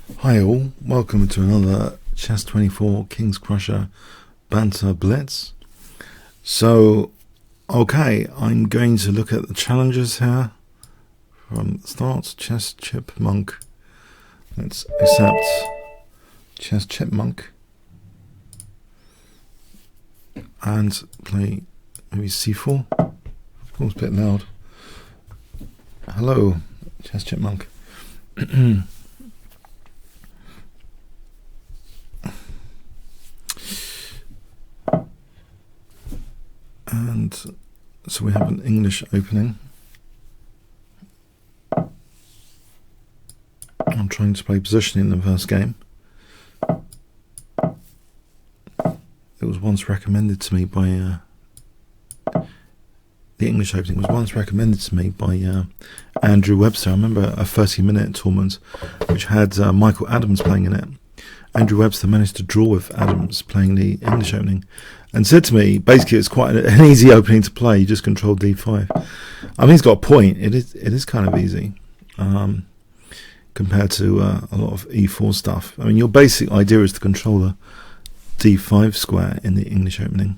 Hi all, welcome to another Chess24 Kingscrusher Banter Blitz. So, okay, I'm going to look at the challenges here from the start. Chess Chipmunk. Let's accept Chess Chipmunk and play maybe c4. Of course, a bit loud. Hello, Chess Chipmunk. And so we have an English opening. I'm trying to play positioning in the first game. It was once recommended to me by the English opening was once recommended to me by Andrew Webster. I remember a 30-minute tournament which had Michael Adams playing in it. Andrew Webster managed to draw with Adams playing the English opening and said to me, basically it's quite an easy opening to play, you just control d5. I mean, he's got a point, it is kind of easy compared to a lot of e4 stuff. I mean, your basic idea is to control the d5 square in the English opening.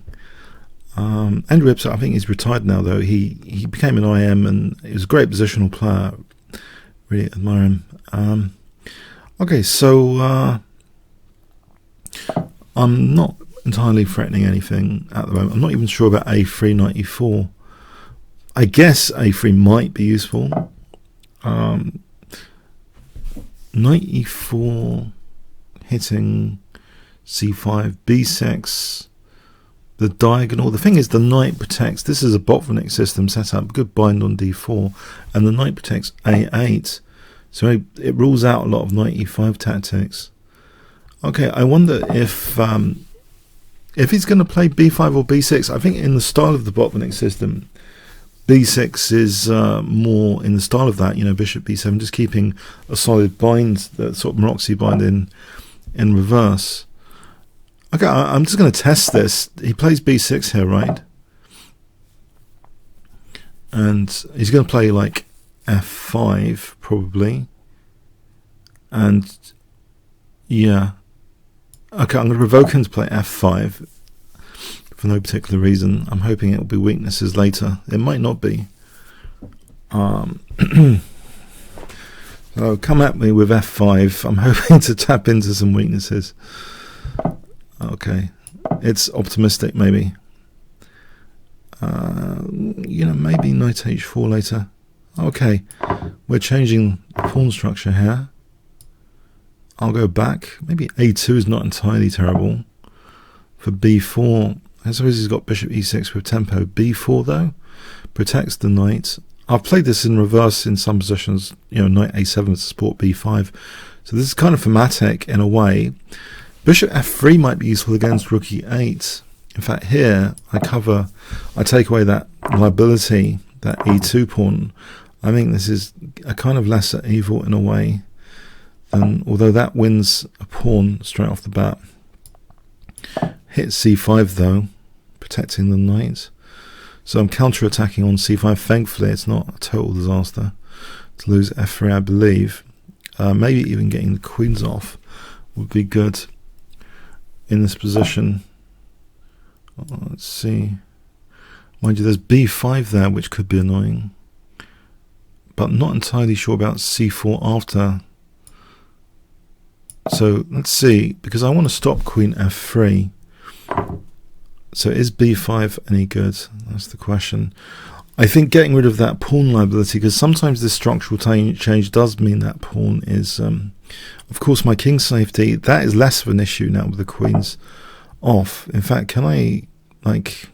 Andrew Webster, I think he's retired now though. He became an IM and he was a great positional player. Really admire him. Okay, so I'm not entirely threatening anything at the moment. I'm not even sure about a3, knight e4. I guess a3 might be useful. Knight e4 hitting c5, b6, the diagonal. The thing is, the knight protects. This is a Botvinnik system set up, good bind on d4, and the knight protects a8. So it rules out a lot of knight e5 tactics. Okay, I wonder if he's going to play b5 or b6. I think in the style of the Botvinnik system, b6 is more in the style of that, you know, bishop b7, just keeping a solid bind, that sort of Maroczy bind in reverse. Okay, I'm just going to test this. He plays b6 here, right? And he's going to play like f5 probably. And yeah. Okay, I'm going to provoke him to play f5 for no particular reason. I'm hoping it will be weaknesses later. It might not be. So come at me with f5. I'm hoping to tap into some weaknesses. Okay, it's optimistic maybe. You know, maybe knight h4 later. Okay, we're changing the pawn structure here. I'll go back. Maybe a2 is not entirely terrible. For b4, I suppose he's got bishop e6 with tempo. b4 though protects the knight. I've played this in reverse in some positions, you know, knight a7 to support b5. So this is kind of thematic in a way. Bishop f3 might be useful against rook e8. In fact, here I take away that liability, that e2 pawn. I think this is a kind of lesser evil in a way. Although that wins a pawn straight off the bat. Hit c5 though, protecting the knight. So I'm counter-attacking on c5. Thankfully it's not a total disaster to lose f3, I believe. Maybe even getting the queens off would be good in this position. Let's see. Mind you, there's b5 there, which could be annoying. But not entirely sure about c4 after. So let's see, because I want to stop queen f3. So is b5 any good? That's the question. I think getting rid of that pawn liability, because sometimes this structural change does mean that pawn is, of course, my king safety. That is less of an issue now with the queens off. In fact, can I, like,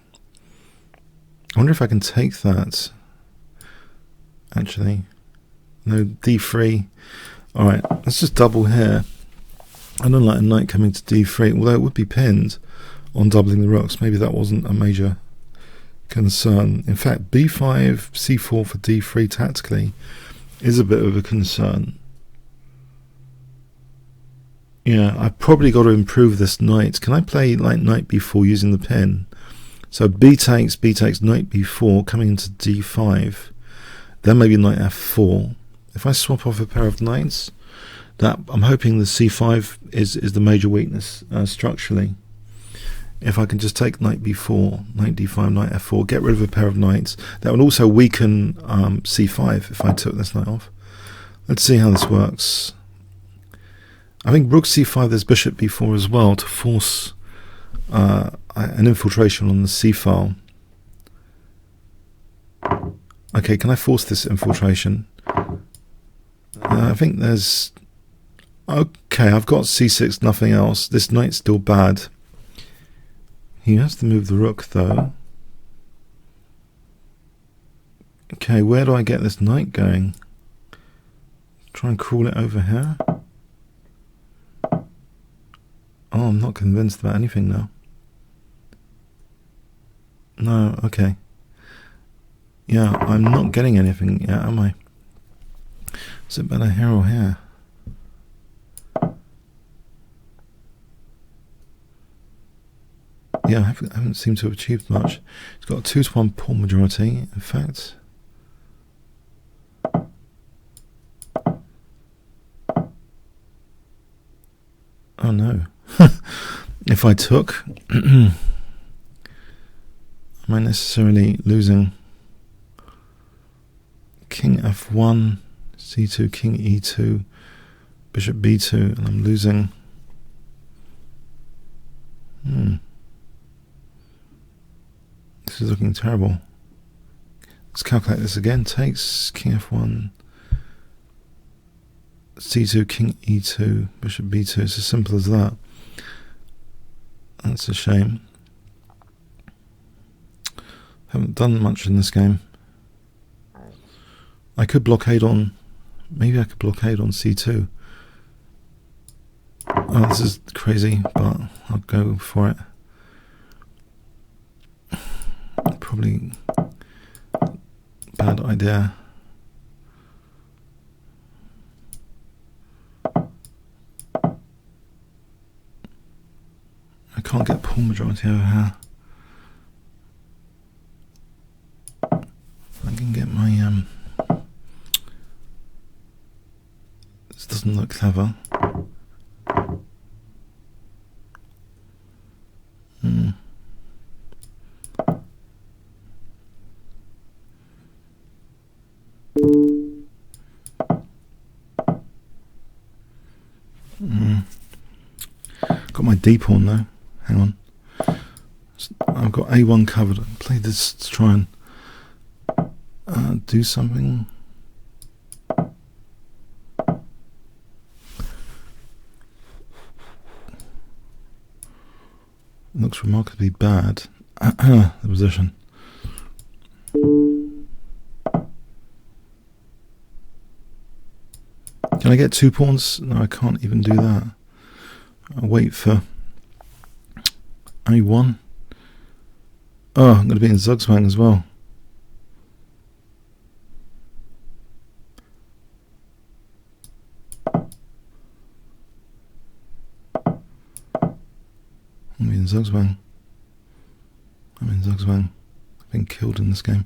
I wonder if I can take that. Actually, no, d3. All right, let's just double here. I don't like a knight coming to d3, although it would be pinned on doubling the rooks. Maybe that wasn't a major concern. In fact, b5, c4 for d3 tactically is a bit of a concern. Yeah, I've probably got to improve this knight. Can I play like knight b4 using the pin? So b takes, knight b4 coming into d5. Then maybe knight f4. If I swap off a pair of knights, That I'm hoping the c5 is the major weakness structurally. If I can just take knight b4, knight d5, knight f4, get rid of a pair of knights, that would also weaken c5 if I took this knight off. Let's see how this works. I think rook c5, there's bishop b4 as well to force an infiltration on the c file. Okay, can I force this infiltration? I think there's... Okay, I've got c6, nothing else. This knight's still bad. He has to move the rook, though. Okay, where do I get this knight going? Try and crawl it over here. Oh, I'm not convinced about anything now. No, okay. Yeah, I'm not getting anything yet, am I? Is it better here or here? Yeah, I haven't seemed to have achieved much. It's got a 2-to-1 pawn majority, in fact. Oh no. If I took, am I necessarily losing? King f1, c2, king e2, bishop b2, and I'm losing. This is looking terrible. Let's calculate this again. Takes king f1, c2, king e2, bishop b2. It's as simple as that. That's a shame. Haven't done much in this game. I could blockade on... Maybe I could blockade on c2. Oh, this is crazy, but I'll go for it. Probably bad idea. I can't get pawn majority over here. I can get my this doesn't look clever. Got my d pawn though. Hang on. I've got a1 covered. I'll play this to try and do something. Looks remarkably bad. The position. Can I get 2 pawns? No, I can't even do that. I'll wait for a1. Oh, I'm going to be in Zugzwang as well. I'm in Zugzwang. I'm in Zugzwang. I've been killed in this game.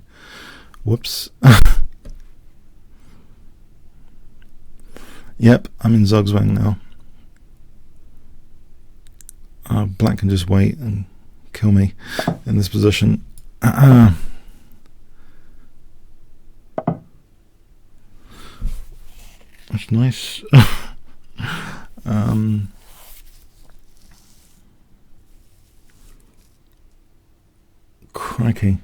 Whoops. Yep, I'm in Zugzwang now. Black can just wait and kill me in this position. That's nice. Crikey.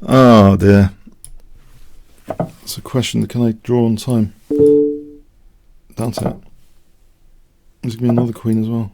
Oh dear. It's a question, can I draw on time? Doubt it. There's going to be another queen as well.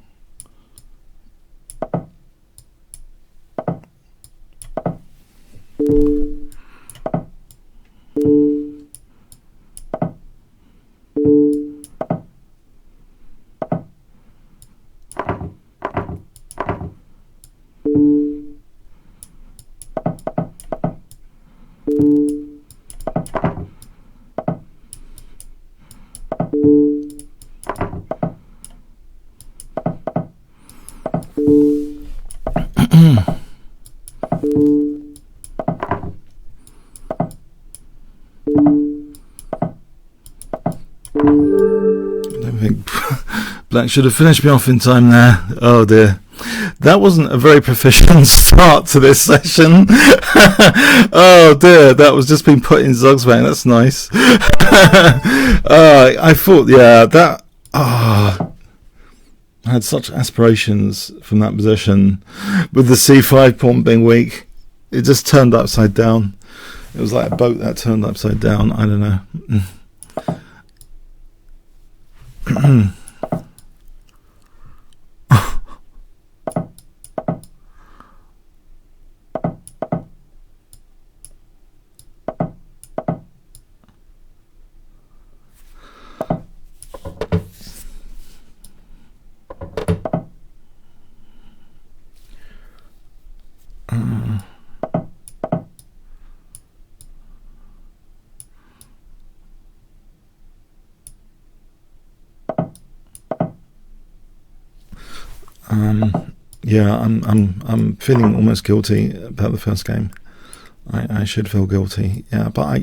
Black should have finished me off in time there. Oh dear. That wasn't a very proficient start to this session. Oh dear, that was just being put in Zogsbang. That's nice. I thought, yeah, that... I had such aspirations from that position. With the C5 pawn being weak, it just turned upside down. It was like a boat that turned upside down. I don't know. Yeah, I'm feeling almost guilty about the first game. I should feel guilty. Yeah, but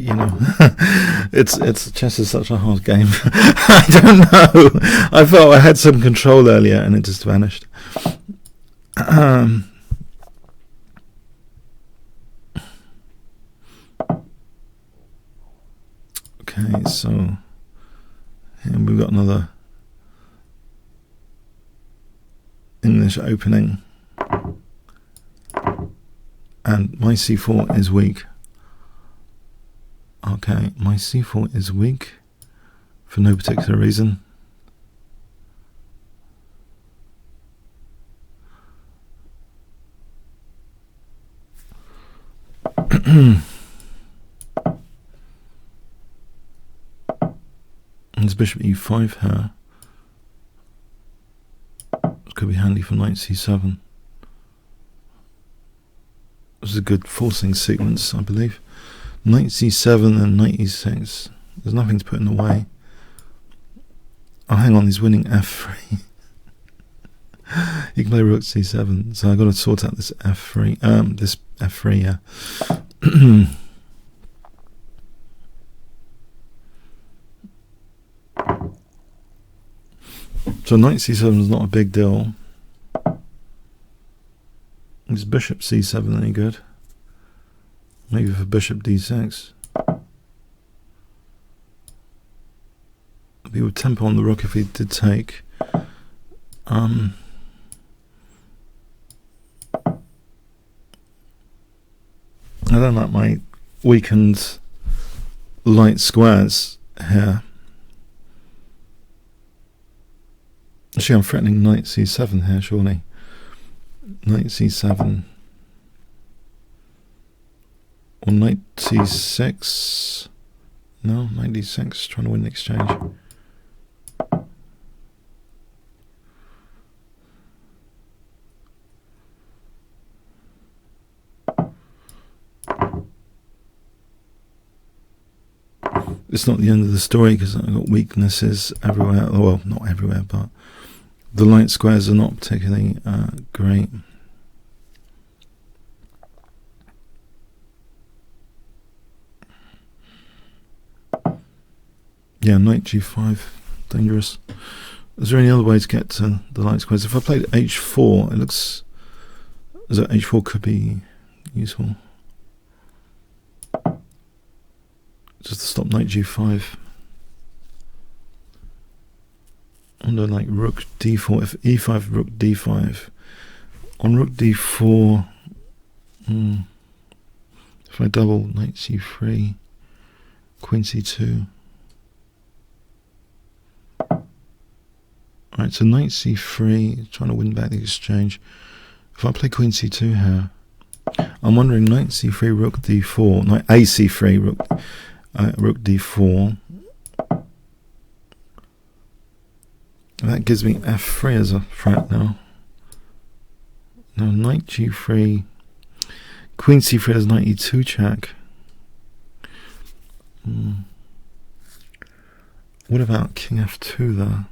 it's chess is such a hard game. I don't know. I felt I had some control earlier and it just vanished. Okay, so here we've got another English opening, and my c4 is weak. Okay, my c4 is weak for no particular reason. There's bishop e5 here. Could be handy for knight c7. This is a good forcing sequence, I believe. Knight c7 and knight e6. There's nothing to put in the way. Oh, hang on, he's winning f3. He can play rook c7, so I've got to sort out this f3. This f3, yeah. So knight c7 is not a big deal. Is bishop c7 any good? Maybe for bishop d6. He would tempo on the rook if he did take. I don't like my weakened light squares here. Actually, I'm threatening knight c7 here, surely. Knight c7. Or knight c6. No, knight d6, trying to win the exchange. It's not the end of the story because I've got weaknesses everywhere. Well, not everywhere, but the light squares are not particularly great. Yeah, knight g5, dangerous. Is there any other way to get to the light squares? If I played h4, it looks as though h4 could be useful. Just to stop knight g5. Under like rook d4, if e5, rook d5. On rook d4, if I double knight c3, queen c2. Alright, so knight c3, trying to win back the exchange. If I play queen c2 here, I'm wondering knight c3, rook d4, knight ac3, rook d4. That gives me f3 as a threat now. Now knight g3, queen c3 has knight e2 check. What about king f2 there?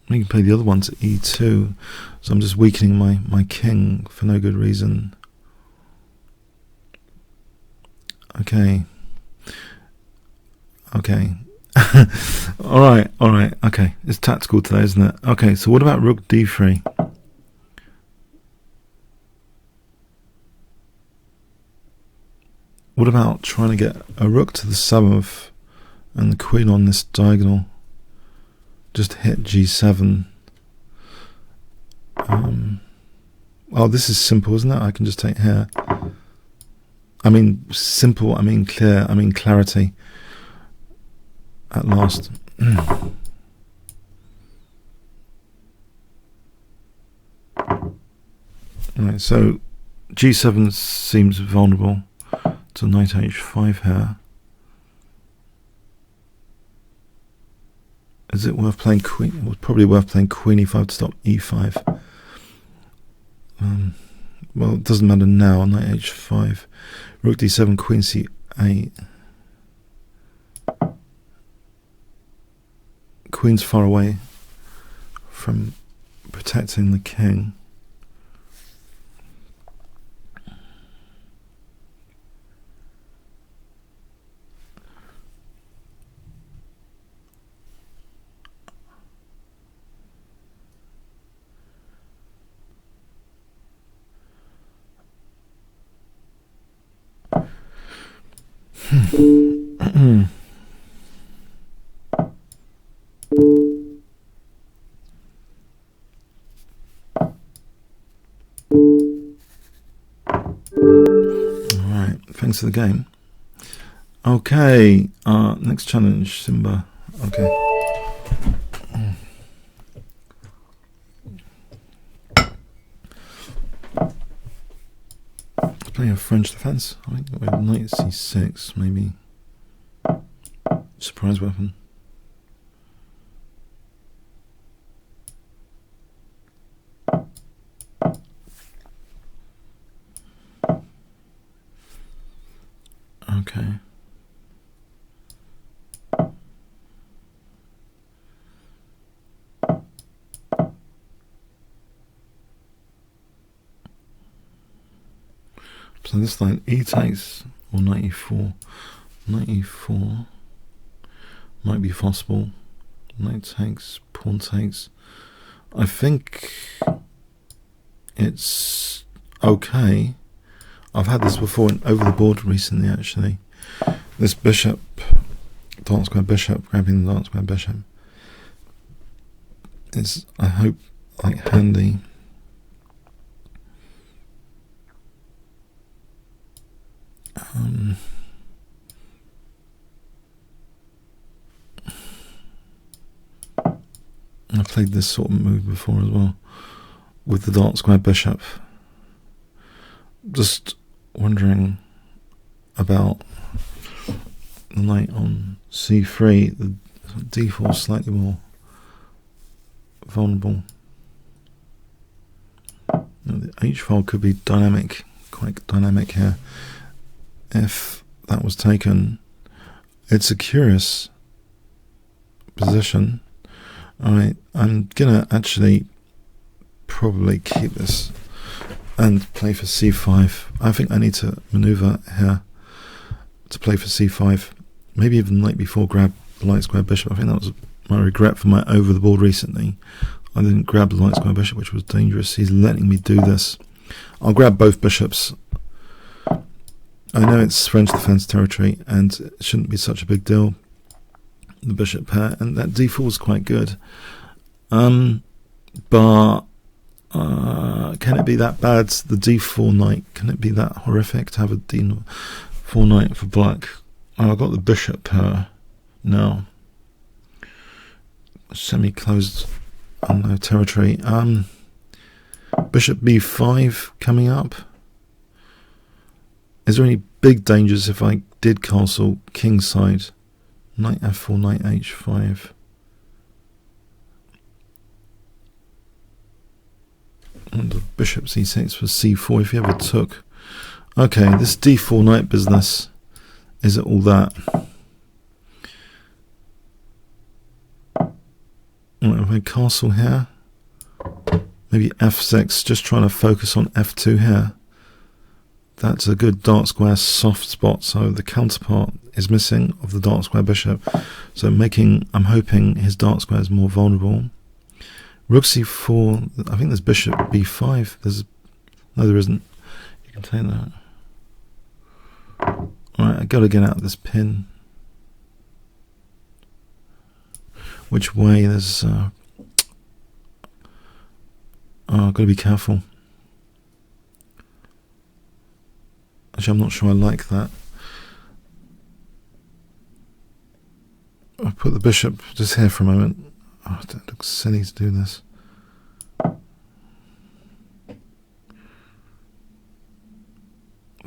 You can play the other one to e2, so I'm just weakening my king for no good reason. Okay. Alright, okay. It's tactical today, isn't it? Okay, so what about rook d3? What about trying to get a rook to the 7th and the queen on this diagonal? Just hit g7. Oh, this is simple, isn't it? I can just take here. I mean simple, I mean clear, I mean clarity. At last. Right, so g7 seems vulnerable to knight h5 here. Is it worth playing queen? It was probably worth playing queen e5 to stop e5. Well, it doesn't matter now. Knight h5, rook d7, queen c8. Queen's far away from protecting the king. Alright, thanks for the game. Okay, next challenge, Simba. Okay. Playing a French defense. I think we have knight c6, maybe. Surprise weapon. Okay. So this line e takes or knight e4. Knight e4 might be possible. Knight takes, pawn takes. I think it's okay. I've had this before over the board recently, actually. This bishop, dark square bishop, grabbing the dark square bishop is, I hope, like handy. I've played this sort of move before as well, with the dark square bishop. Just wondering about the knight on c3. The d4 is slightly more vulnerable. The h file could be dynamic, quite dynamic here. If that was taken, it's a curious position. Alright, I'm gonna actually probably keep this and play for c5. I think I need to maneuver here to play for c5. Maybe even the night before grab the light square bishop. I think that was my regret for my over the board recently. I didn't grab the light square bishop, which was dangerous. He's letting me do this. I'll grab both bishops. I know it's French defense territory and it shouldn't be such a big deal. The bishop pair, and that d4 is quite good. But can it be that bad? The d4 knight, can it be that horrific to have a d4 knight for black? Oh, I've got the bishop pair now. Semi-closed unknown territory. Bishop b5 coming up. Is there any big dangers if I did castle kingside? Knight f4, knight h5. And the bishop c6 for c4 if you ever took. Okay, this d4 knight business, is it all that? Right, if I castle here, maybe f6, just trying to focus on f2 here. That's a good dark square soft spot, so the counterpart is missing of the dark square bishop. So I'm hoping his dark square is more vulnerable. Rook c4, I think there's bishop b5. No, there isn't. You can take that. Alright, I gotta get out of this pin. Which way? There's I've got to be careful. Actually, I'm not sure I like that. I'll put the bishop just here for a moment. Oh, it looks silly to do this.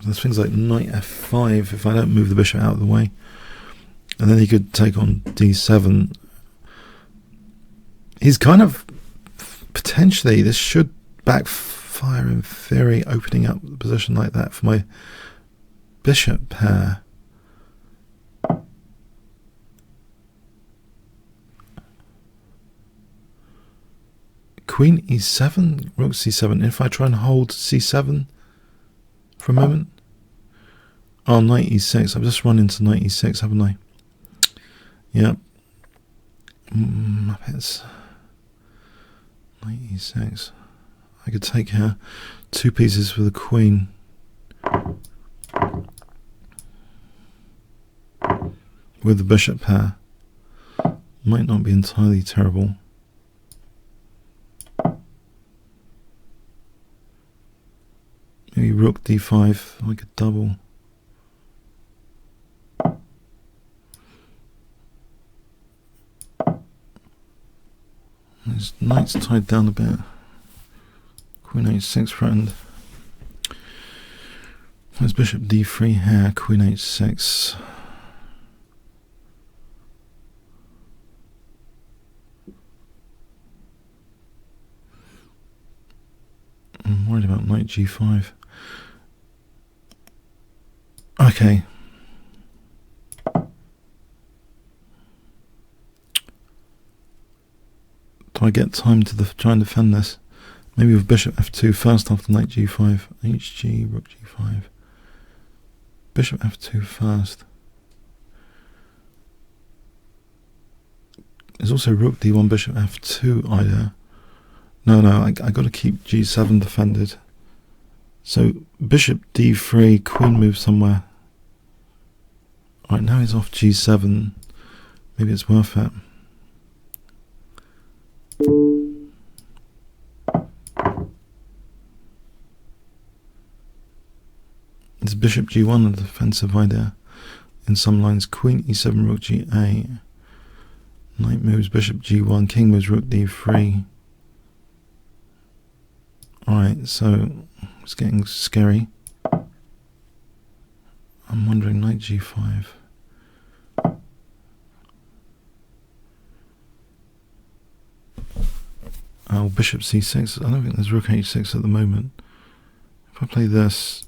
There's things like knight f5 if I don't move the bishop out of the way. And then he could take on d7. He's kind of potentially, this should backfire in theory, opening up the position like that for my bishop pair. Queen e7, rook c7. If I try and hold c7 for a moment. Oh, knight e6. I've just run into knight e6, haven't I? Yep. Muppets. Knight e6. I could take here 2 pieces for the queen. With the bishop pair. Might not be entirely terrible. Maybe rook d5, like a double. His knight's tied down a bit. Queen h6 threatened. There's bishop d3 here, queen h6. I'm worried about knight g5. Okay. Do I get time to try and defend this? Maybe with bishop f2 first after knight g5. hg, rook g5. Bishop f2 first. There's also rook d1, bishop f2 idea. No, I got to keep g7 defended. So bishop d3, queen moves somewhere. Right, now he's off g7. Maybe it's worth it. It's bishop g1, a defensive idea. In some lines, queen e7, rook g8. Knight moves bishop g1, king moves rook d3. Alright, so it's getting scary. I'm wondering knight g5. Oh, bishop c6. I don't think there's rook h6 at the moment. If I play this,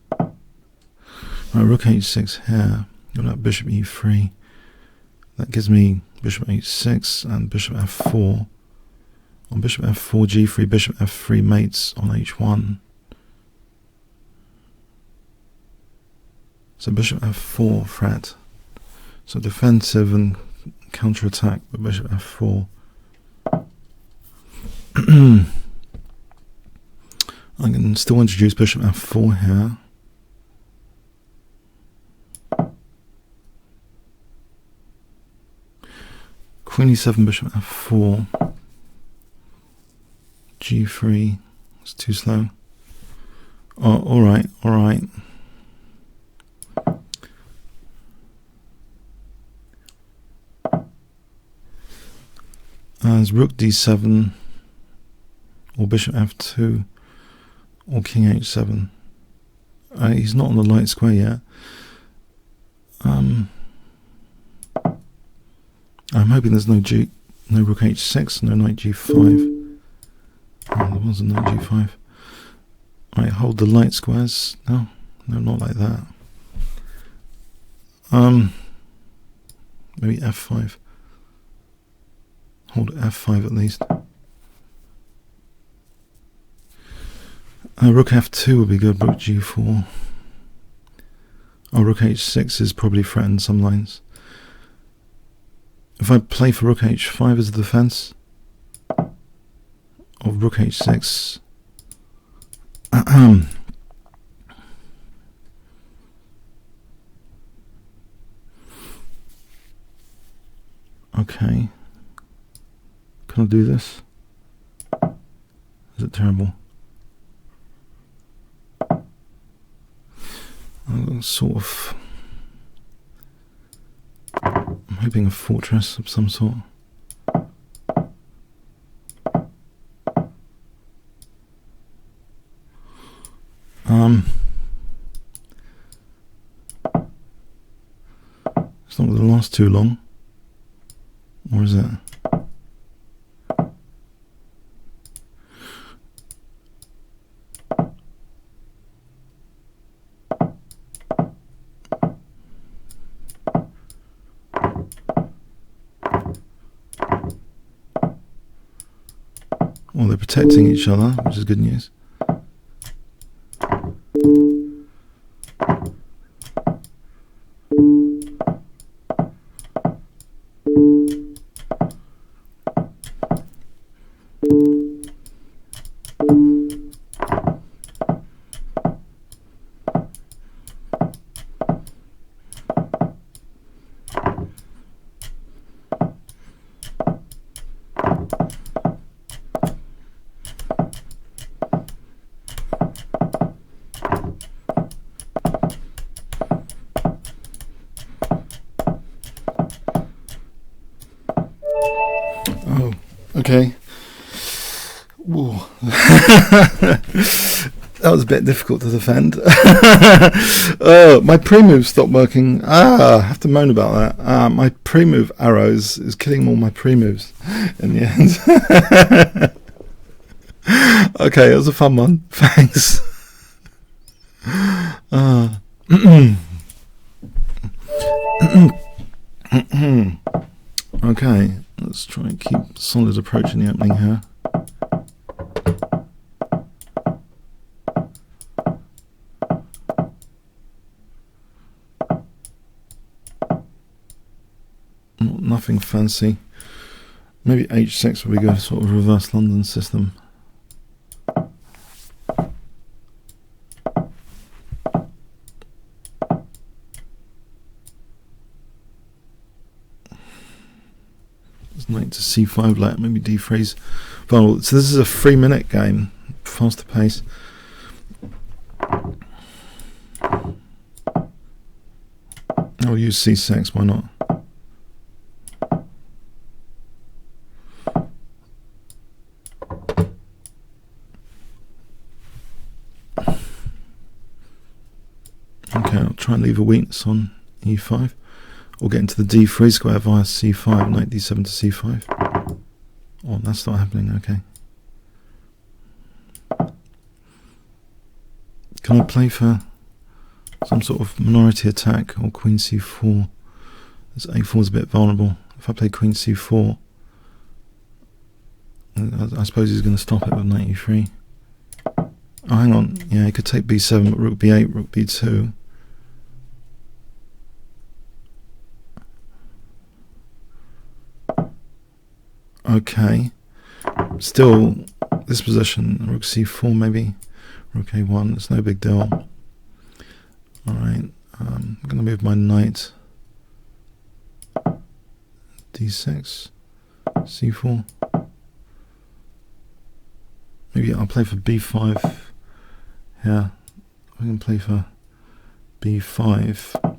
right, rook h6 here. Got that bishop e3. That gives me bishop h6 and bishop f4. On bishop f4, g3, bishop f3 mates on h1. So bishop f4 threat. So defensive and counter-attack with bishop f4. I can still introduce bishop f4 here. Queen e7, bishop f4. g3. It's too slow. Oh, alright. There's rook d7, or bishop f2, or king h7. He's not on the light square yet. I'm hoping there's no rook h6, no knight g5. Oh, there was a knight g5. Right, hold the light squares. No, not like that. Maybe f5. Hold f5 at least. Rook f2 would be good, rook g4. Oh, rook h6 is probably threatened some lines. If I play for rook h5 as a defense, or rook h6, okay, can I do this? Is it terrible? I'm sort of, I'm hoping a fortress of some sort. It's not going to last too long, or is it? Well, they're protecting each other, which is good news. Oh, okay. That was a bit difficult to defend. My pre-move stopped working. I have to moan about that. My pre-move arrows is killing all my pre-moves in the end. Okay, it was a fun one. Thanks. Okay, let's try and keep solid approach in the opening here. Nothing fancy. Maybe h6 would be good, sort of reverse London system. It's knight to c5 later, maybe d3's vulnerable. So this is a 3-minute game, faster pace. I'll use c6, why not? Okay, I'll try and leave a weakness on e5, or get into the d3 square via c5, knight d7 to c5. Oh, that's not happening, okay. Can I play for some sort of minority attack, or queen c4? This a4 is a bit vulnerable. If I play queen c4, I suppose he's going to stop it with knight e3. Oh, hang on. Yeah, he could take b7, but rook b8, rook b2. Okay. Still, this position, rook c4 maybe, rook a1, it's no big deal. Alright, I'm going to move my knight d6, c4. Maybe I'll play for b5 here. I can play for b5.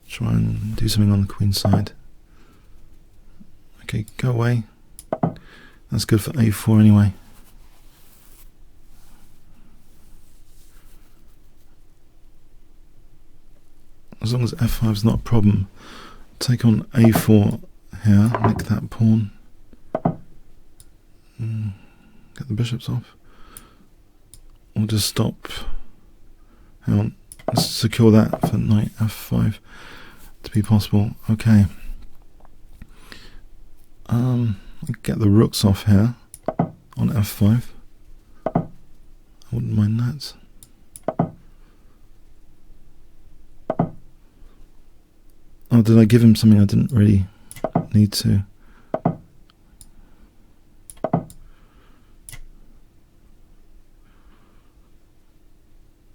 Try and do something on the queen side. Okay, go away. That's good for a4 anyway. As long as f5 is not a problem. Take on a4 here, nick that pawn. Get the bishops off. Or just stop. Hang on. Let's secure that for knight f5 to be possible. Okay. Get the rooks off here on f5. wouldn't mind that. Oh, did I give him something I didn't really need to?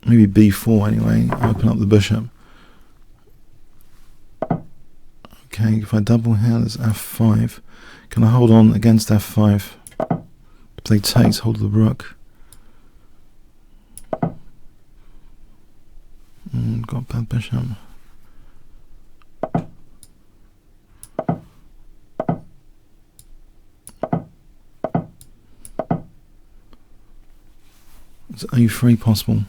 Maybe b4 anyway, open up the bishop. Okay, if I double here, there's f5. Can I hold on against f5? Play takes, hold the rook. Got bad bishop. Is a3 possible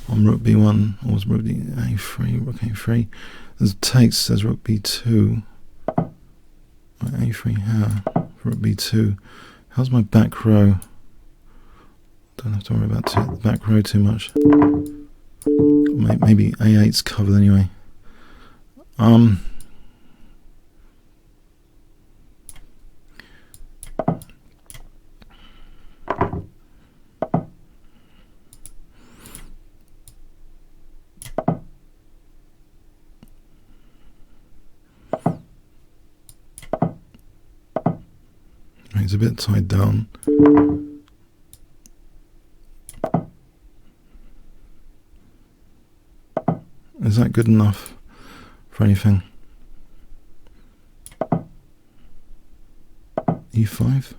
on rook b1, or is rook a3, rook a3? There's takes, says rook b2. a3 here, rook b2. How's my back row? Don't have to worry about the back row too much. Maybe a8's covered anyway. It's a bit tied down. Is that good enough for anything? e5?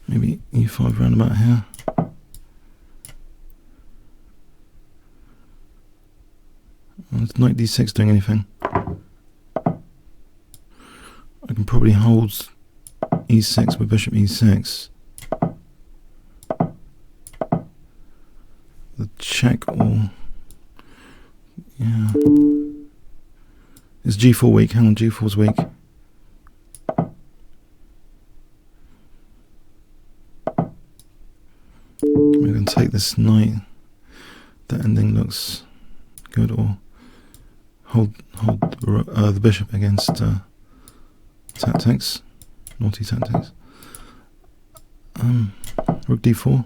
Maybe e5 round about here. Is knight d6 doing anything? I can probably hold e6 with bishop e6. The check, or yeah, is g4 weak? Hang on, g4's weak. We're going to take this knight. The ending looks good, or hold the bishop against tactics, naughty tactics. Rook d4.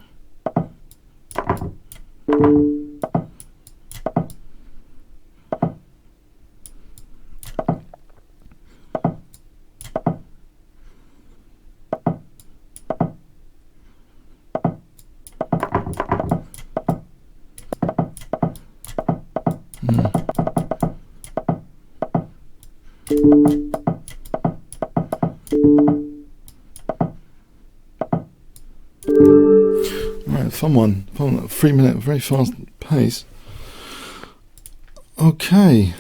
Right, fun one. 3 minute, very fast pace. Okay.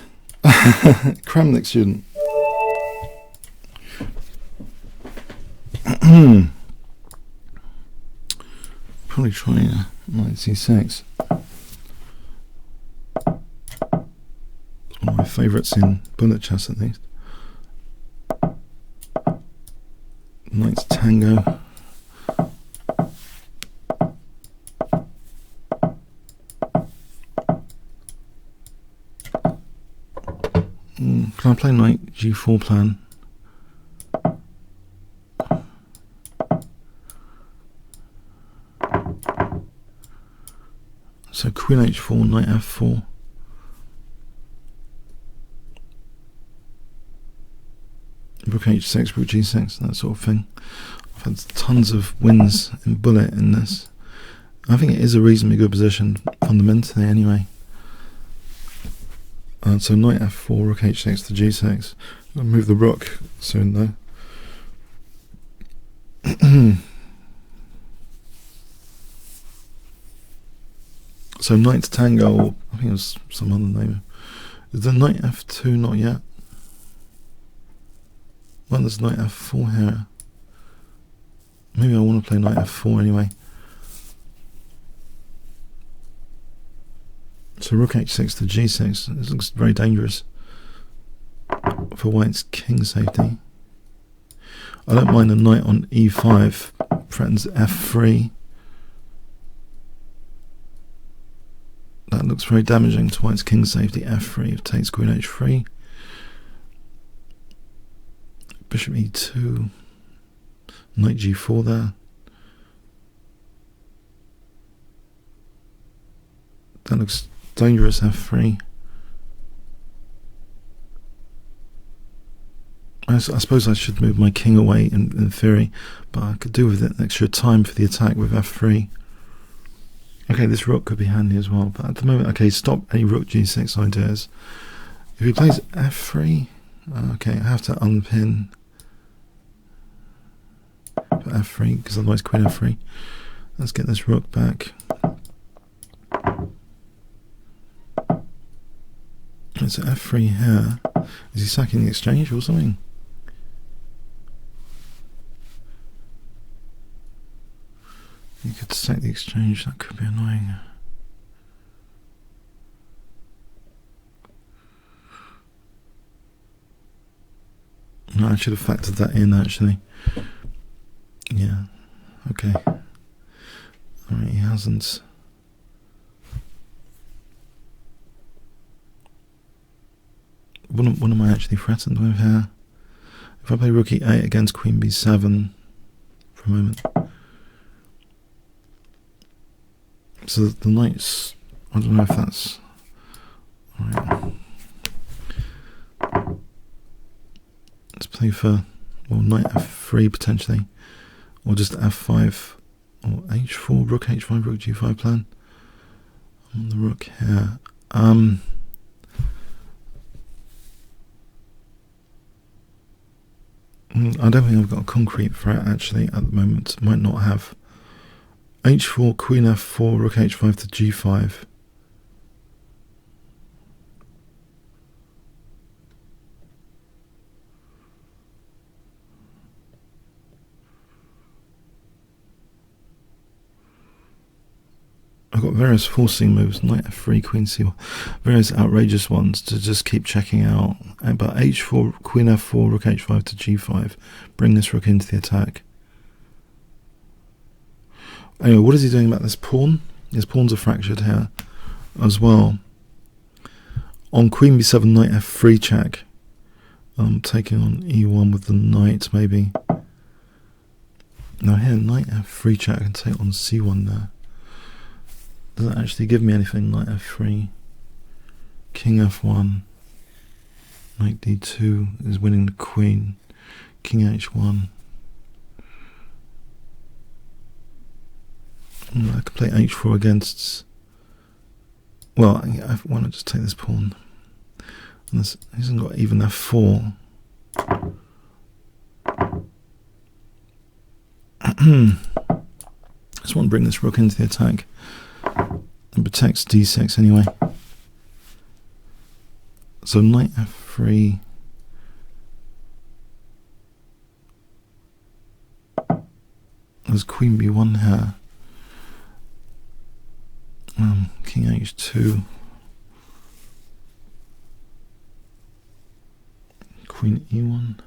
Kramnik student. Probably try knight c6. It's one of my favourites in bullet chess, at least. Knight's tango. Can I play knight g4 plan? So queen h4, knight f4. Rook h6, rook g6, that sort of thing. I've had tons of wins in bullet in this. I think it is a reasonably good position, fundamentally anyway. So knight f4, rook h6 to g6. I'll move the rook soon though. So knight tango, or I think it was some other name. Is the knight f2 not yet? Well, there's knight f4 here. Maybe I want to play knight f4 anyway. So rook h6 to g6. This looks very dangerous for white's king safety. I don't mind a knight on e5. Threatens f3. That looks very damaging to white's king safety. f3 if takes queen h3. Bishop e2. Knight g4 there. That looks dangerous, f3. I suppose I should move my king away in theory, but I could do with it extra time for the attack with f3. Okay, this rook could be handy as well, but at the moment, okay, stop any rook g6 ideas. If he plays f3, okay, I have to unpin for f3, because otherwise queen f3. Let's get this rook back. It's f3 here. Is he sacking the exchange or something? You could sack the exchange, that could be annoying. No, I should have factored that in actually. Yeah, okay. Alright, he hasn't. What am I actually threatened with here? If I play rook e8 against queen b7 for a moment. So the knight's, I don't know if that's alright. Let's play for, well, knight f3 potentially, or just f5 or h4, rook h5, rook g5 plan. On the rook here. I don't think I've got a concrete threat actually at the moment. Might not have. h4, queen f4, rook h5 to g5. I've got various forcing moves, knight f3, queen c1, various outrageous ones to just keep checking out. But h4, queen f4, rook h5 to g5, bring this rook into the attack. Anyway, what is he doing about this pawn? His pawns are fractured here as well. On queen b7, knight f3 check. Taking on e1 with the knight, maybe. Now here, knight f3 check, I can take on c1 there. Does that actually give me anything? Knight f3, king f1, knight d2 is winning the queen, king h1. I could play h4 against, well, I want to just take this pawn. And this, he hasn't got even f4. Just want to bring this rook into the attack. It protects d6 anyway. So knight f3. There's queen b1 here. King h2. Queen e1.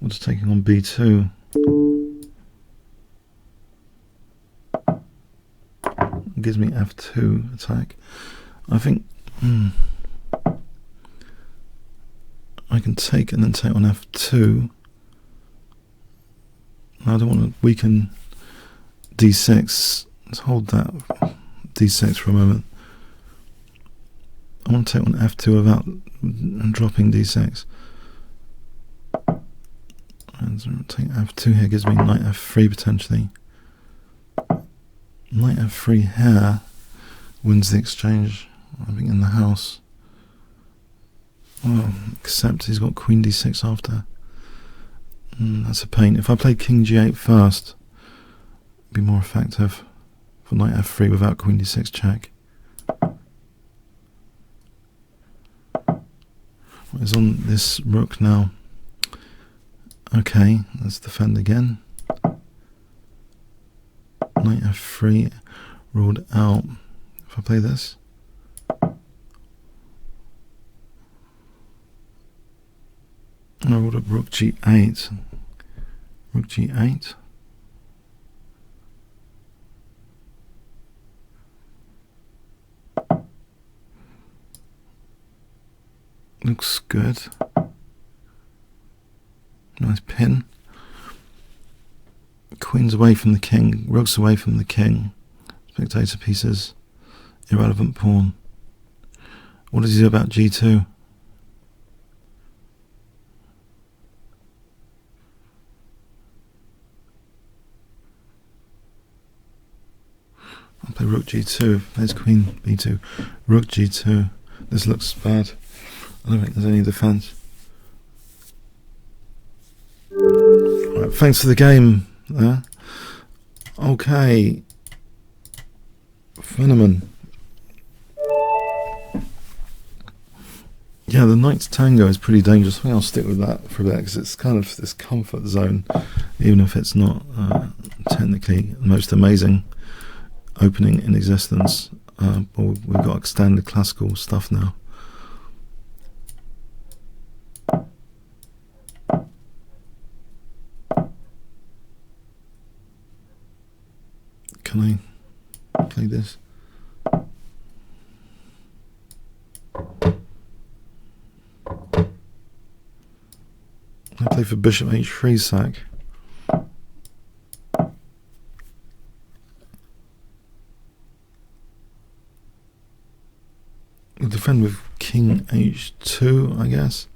We're just taking on b2. Gives me f2 attack. I think I can take and then take on f2. I don't want to weaken d6. Let's hold that d6 for a moment. I want to take on f2 without dropping d6. And so take f2 here, gives me knight f3 potentially. Knight f3 here wins the exchange, I think, in the house. Well, except he's got queen d6 after. That's a pain. If I played king g8 first, it'd be more effective for knight f3 without queen d6 check. What is on this rook now? Okay, let's defend again. Knight f3 ruled out. If I play this, I ruled up rook g8. Rook g8. Looks good. Nice pin. Queen's away from the king, rook's away from the king, spectator pieces, irrelevant pawn. What does he do about g2? I'll play rook g2. There's queen b2. Rook g2. This looks bad. I don't think there's any defense. Right, thanks for the game there. Okay. Phenomenon. Yeah, the knight's tango is pretty dangerous. I think I'll stick with that for a bit because it's kind of this comfort zone, even if it's not technically the most amazing opening in existence. But we've got standard classical stuff now. Can I play this? I play for bishop h3 sack. We'll defend with king h2, I guess.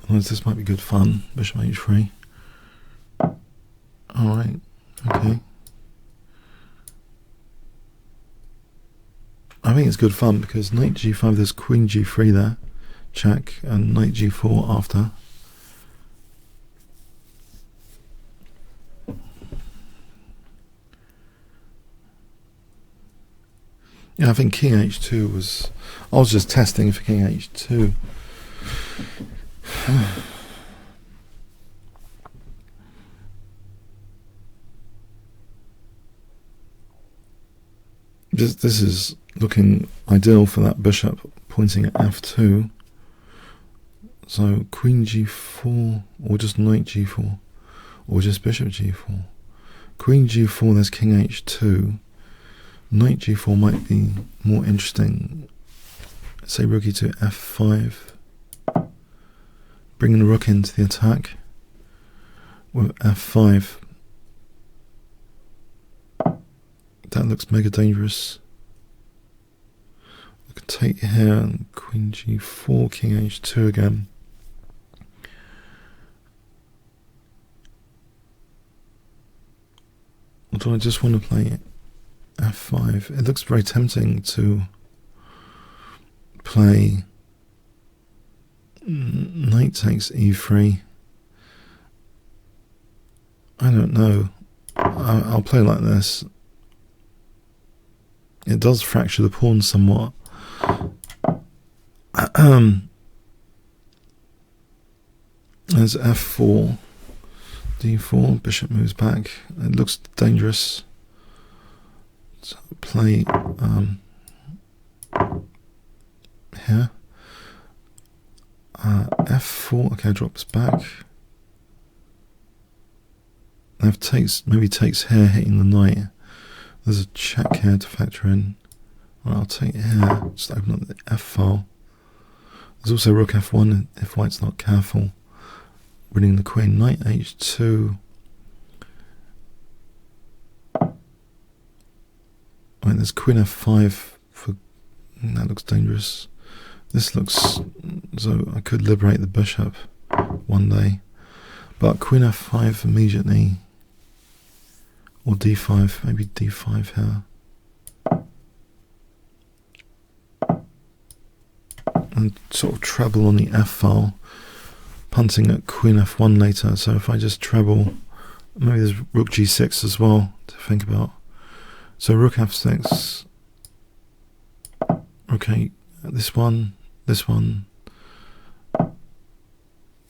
Otherwise, this might be good fun. Bishop h3. Alright, okay. I think it's good fun because knight g5, there's queen g3 there, check, and knight g4 after. Yeah, I think king h2 was... I was just testing for king h2. This is looking ideal for that bishop pointing at f2. So queen g4, or just knight g4, or just bishop g4. Queen g4, there's king h2. Knight g4 might be more interesting. Say rook e2, f5. Bringing the rook into the attack with f5. That looks mega dangerous. I could take here and queen g4, king h2 again. Although I just want to play f5. It looks very tempting to play knight takes e3. I don't know. I'll play like this. It does fracture the pawn somewhat. There's f4, d4, bishop moves back. It looks dangerous. So play here. f4, okay, drops back. F takes, maybe takes here, hitting the knight. There's a check here to factor in. Right, I'll take it here, just open up the f file. There's also rook f1 if white's not careful. Winning the queen, knight h2. Right, there's queen f5 for, that looks dangerous. This looks so I could liberate the bishop one day. But queen f5 immediately. Or d5, maybe d5 here. And sort of treble on the f file, punting at queen f1 later. So if I just treble, maybe there's rook g6 as well to think about. So rook f6, okay, this one.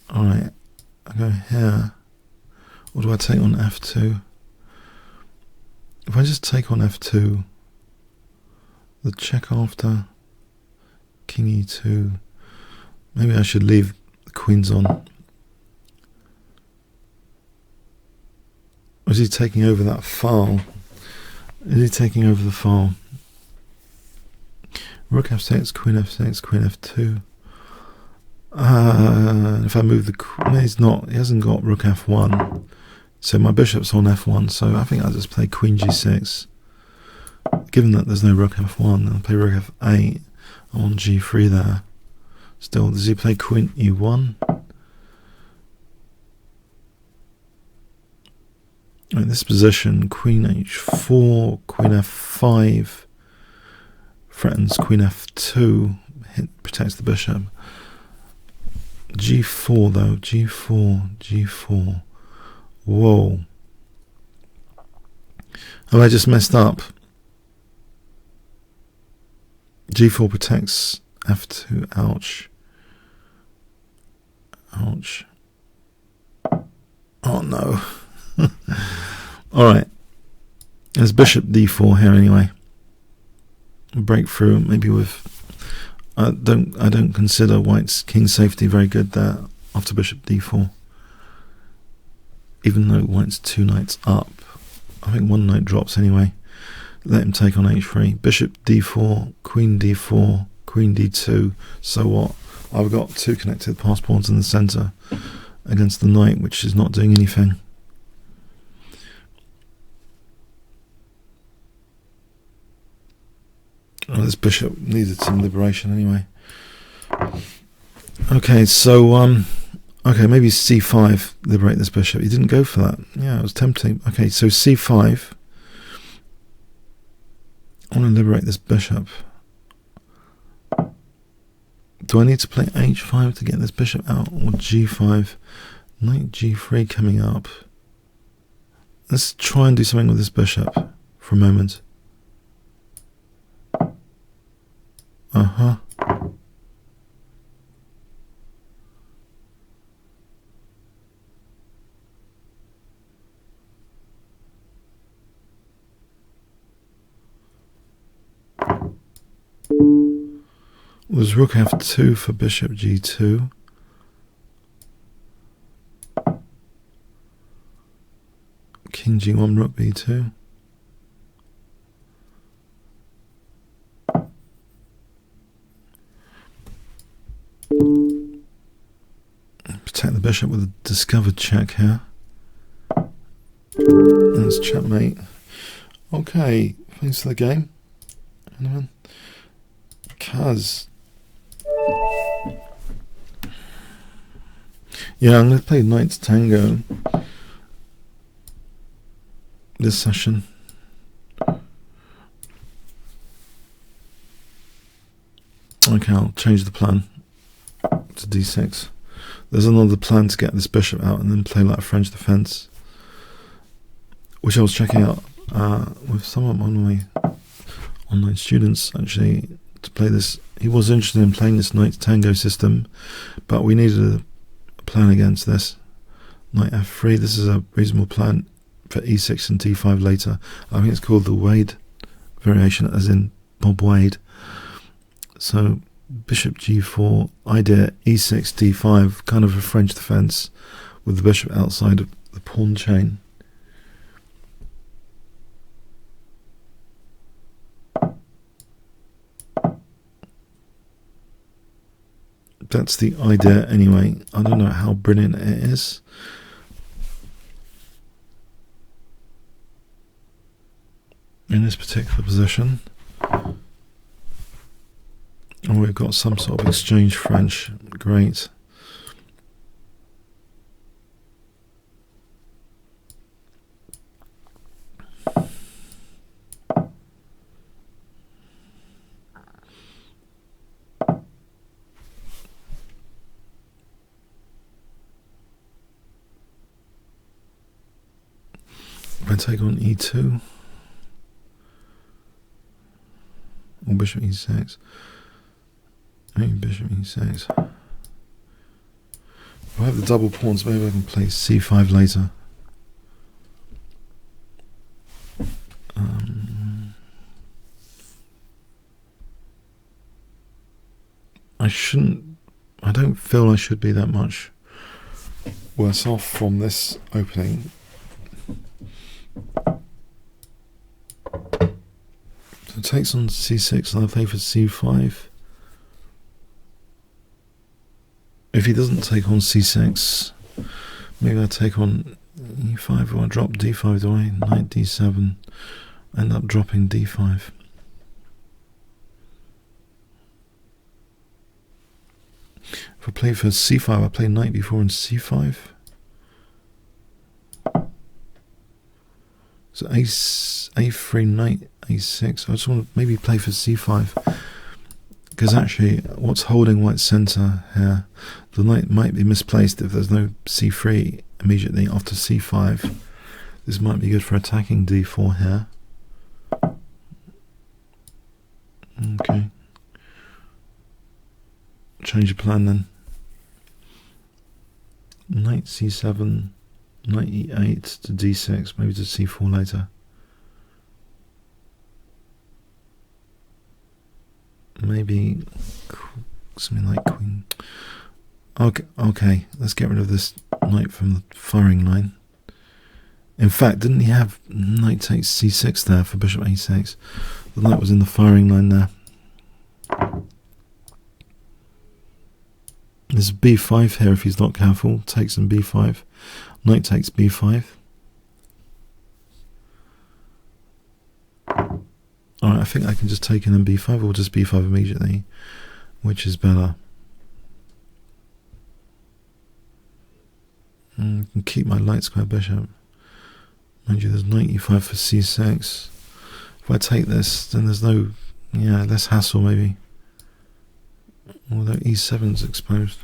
Alright, I go here. Or do I take on f2? If I just take on f2, the check after, king e2, maybe I should leave the queens on. Or is he taking over that file? Is he taking over the file? Rook f6, queen f2. If I move the... No, he hasn't got rook f1. So my bishop's on f1, so I think I'll just play queen g6. Given that there's no rook f1, I'll play rook f8. I'm on g3 there. Still, does he play queen e1? In this position, queen h4, queen f5 threatens queen f2, protects the bishop. g4 though, g4. Whoa. Have I just messed up? g4 protects f2, ouch. Ouch. Oh no. Alright. There's bishop d4 here anyway. Breakthrough, maybe with... I don't consider white's king safety very good there after bishop d4. Even though white's 2 knights up. I think 1 knight drops anyway. Let him take on h3. Bishop d4, queen d4, queen d2. So what? I've got 2 connected pass pawns in the centre against the knight, which is not doing anything. Oh, this bishop needed some liberation anyway. Okay, so okay, maybe c5, liberate this bishop. He didn't go for that. Yeah, it was tempting. Okay, so c5. I want to liberate this bishop. Do I need to play h5 to get this bishop out, or g5? Knight g3 coming up. Let's try and do something with this bishop for a moment. Was rook f2 for bishop g2. King g1, rook b2. Protect the bishop with a discovered check here. That's checkmate. Okay, thanks for the game. Anyone? Kaz. Yeah, I'm going to play Knight's Tango this session. Okay, I'll change the plan to d6. There's another plan to get this bishop out and then play like a French defense, which I was checking out with some of my online students actually to play this. He was interested in playing this Knight's Tango system, but we needed a plan against this. Knight f3, this is a reasonable plan for e6 and d5 later. I think it's called the Wade variation, as in Bob Wade. So bishop g4, idea e6, d5, kind of a French defense with the bishop outside of the pawn chain. That's the idea anyway. I don't know how brilliant it is. In this particular position. And we've got some sort of exchange French. Great. If I take on e2 or bishop e6, maybe bishop e6. If I have the double pawns, maybe I can play c5 later. I don't feel I should be that much worse off from this opening. So it takes on c6 and I play for c5. If he doesn't take on c6, maybe I'll take on e5, or I drop d5, do I? Knight d7, end up dropping d5. If I play for c5, I play knight b4 and c5. So a3, knight a6. I just want to maybe play for c5, because actually what's holding white's centre here, the knight might be misplaced if there's no c3 immediately after c5. This might be good for attacking d4 here. Okay. Change of plan then. Knight c7, knight e8 to d6, maybe to c4 later. Maybe something like queen. Okay, let's get rid of this knight from the firing line. In fact, didn't he have knight takes c6 there for bishop a6? The knight was in the firing line there. There's b5 here if he's not careful. Takes on b5. Knight takes b5. Alright, I think I can just take in on b5, or just b5 immediately. Which is better? I can keep my light square bishop. Mind you, there's knight e5 for c6. If I take this, then there's no, less hassle maybe. Although e7's exposed.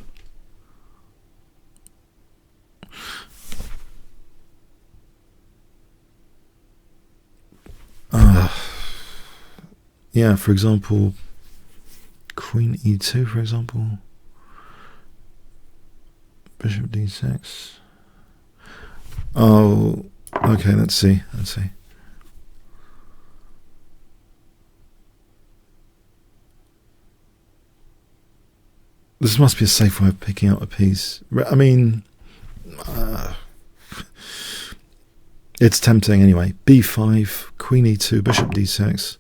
Yeah, for example, queen e2, for example. Bishop d6. Oh, okay, let's see. This must be a safe way of picking out a piece. I mean, it's tempting anyway. b5, queen e2, bishop d6.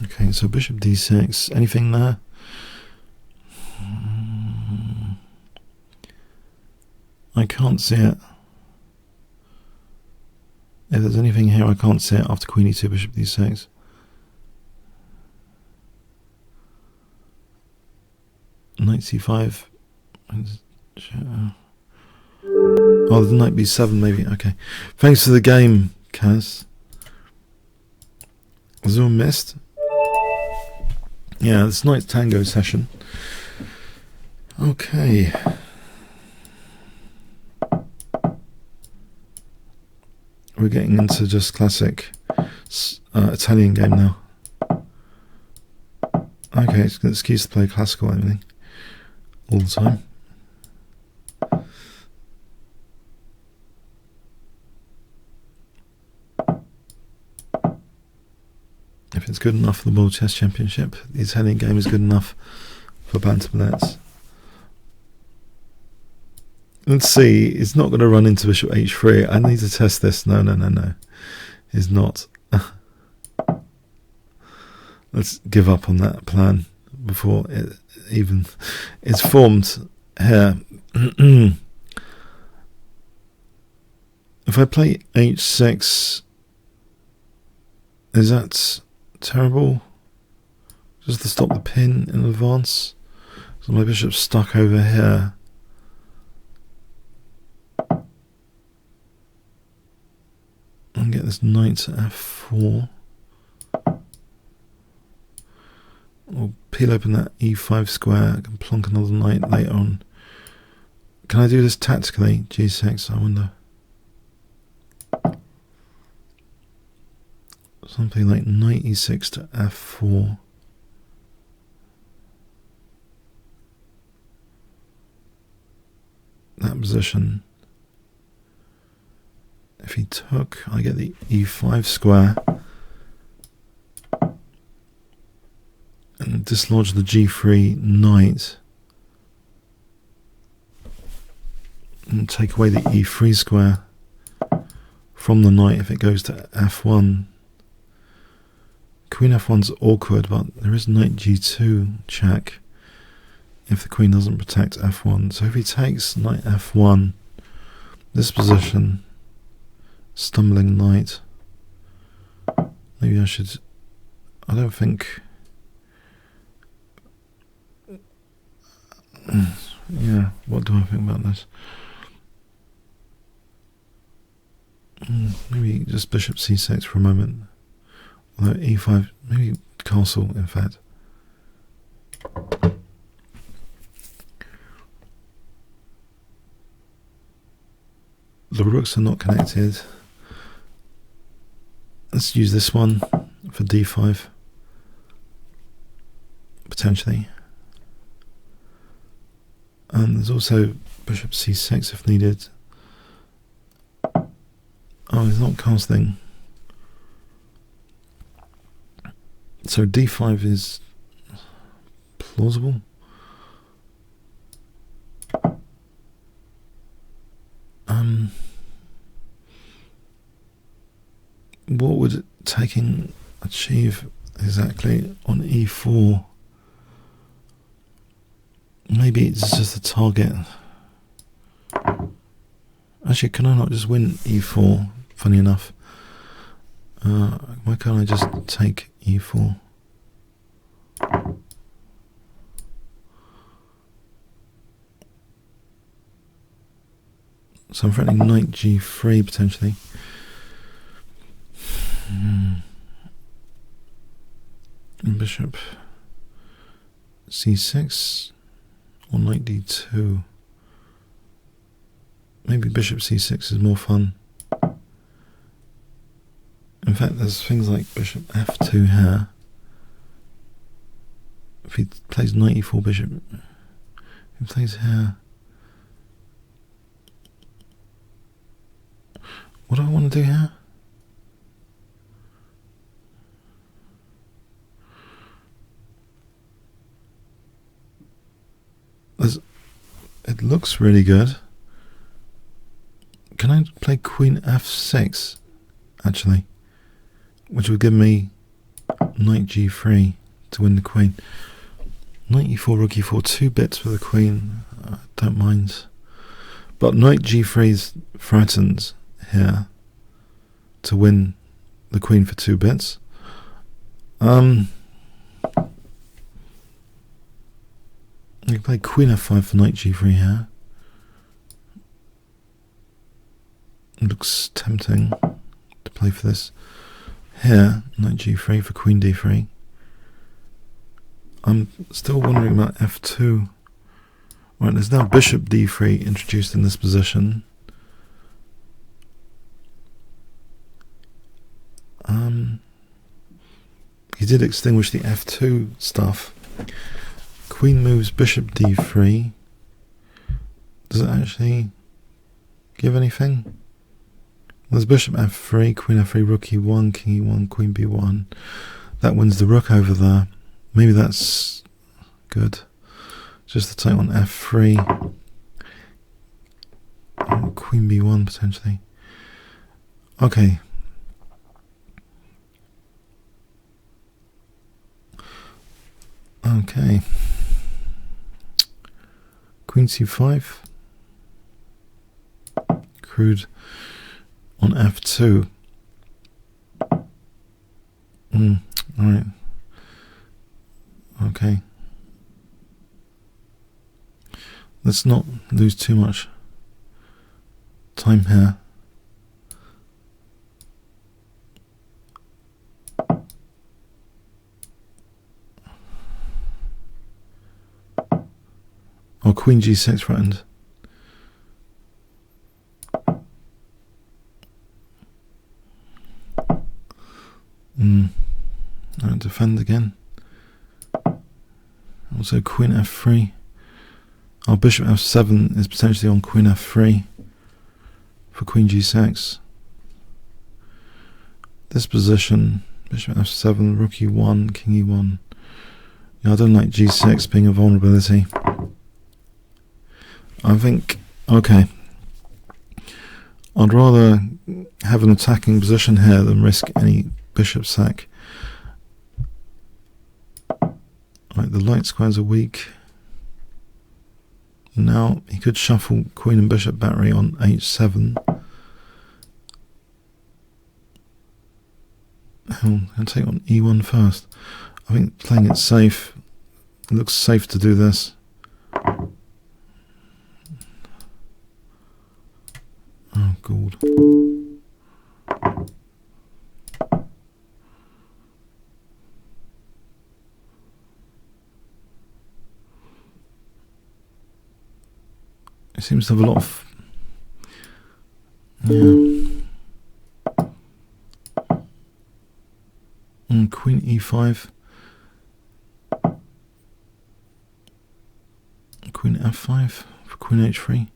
Okay, so bishop d6. Anything there? I can't see it. If there's anything here, I can't see it after queen e2, bishop d6. Knight c5. Oh, the knight b7 maybe. Okay. Thanks for the game, Kaz. Was all missed? Yeah, it's Knight Tango session. Okay. We're getting into just classic Italian game now. Okay, it's an excuse to play classical everything all the time. If it's good enough for the World Chess Championship, the Italian game is good enough for Banter Blitz. Let's see, it's not going to run into bishop h3. I need to test this. No. It's not. Let's give up on that plan before it even it's formed here. If I play h6, is that terrible? Just to stop the pin in advance? So my bishop's stuck over here. And get this knight to f4. Or peel open that e5 square. I can plonk another knight later on. Can I do this tactically? g6, I wonder. Something like knight e6 to f4. That position. If he took, I get the e5 square and dislodge the g3 knight. and take away the e3 square from the knight if it goes to f1. Queen f1's awkward, but there is knight g2 check if the queen doesn't protect f1. So if he takes knight f1, this position, stumbling knight, maybe I should, I don't think, yeah, what do I think about this? Maybe just bishop c6 for a moment. Although e5, maybe castle, in fact. The rooks are not connected. Let's use this one for d5, potentially. And there's also bishop c6 if needed. Oh, he's not castling. So d5 is plausible. What would taking achieve exactly on e4? Maybe it's just a target. Actually, can I not just win e4? Funny enough. Why can't I just take e4? So I'm threatening knight g3 potentially. Bishop c6 or knight d2. Maybe bishop c6 is more fun. In fact, there's things like bishop f2 here. If he plays knight e4 bishop, if he plays here. What do I want to do here? It looks really good. Can I play queen f6, actually? Which would give me knight g3 to win the queen. Knight e4, rook e4, 2 bits for the queen. Don't mind. But knight g3 is threatened here to win the queen for 2 bits. You can play queen f5 for knight g3 here. It looks tempting to play for this. Here, knight g3 for queen d3. I'm still wondering about f2. Right, there's now bishop d3 introduced in this position. He did extinguish the f2 stuff. Queen moves bishop d3. Does it actually give anything? There's bishop f3, queen f3, rook e1, king e1, queen b1. That wins the rook over there. Maybe that's good. Just the take on f3. Queen b1 potentially. Okay. Okay. Queen c5. Crude on f2. Alright. Okay. Let's not lose too much time here. Oh, queen g6 threatened. I'll defend again. Also queen f3. Oh, bishop f7 is potentially on queen f3 for queen g6. This position, bishop f7, rook e1, king e1. Yeah, I don't like g6 being a vulnerability. I think, okay, I'd rather have an attacking position here than risk any bishop sack. Right, the light squares are weak. Now he could shuffle queen and bishop battery on h7. I'll take on e1 first. I think playing it safe. It looks safe to do this. Oh god. It seems to have a lot of queen e5, queen f5 for queen h3.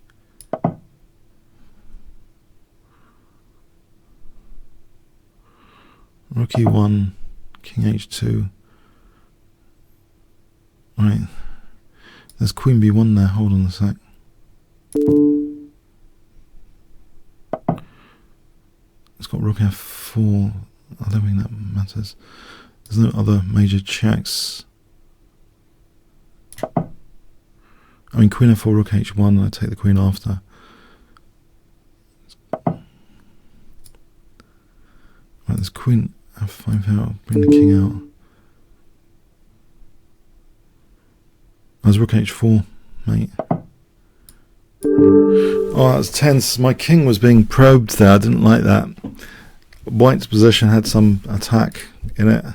Rook e1, king h2. Right, there's queen b1 there. Hold on a sec. It's got rook f4. I don't think that matters. There's no other major checks. I mean, queen f4, rook h1, and I take the queen after. Right, there's queen f5 here. I'll bring the king out. There's rook h4, mate. Oh, that's tense. My king was being probed there. I didn't like that. White's position had some attack in it.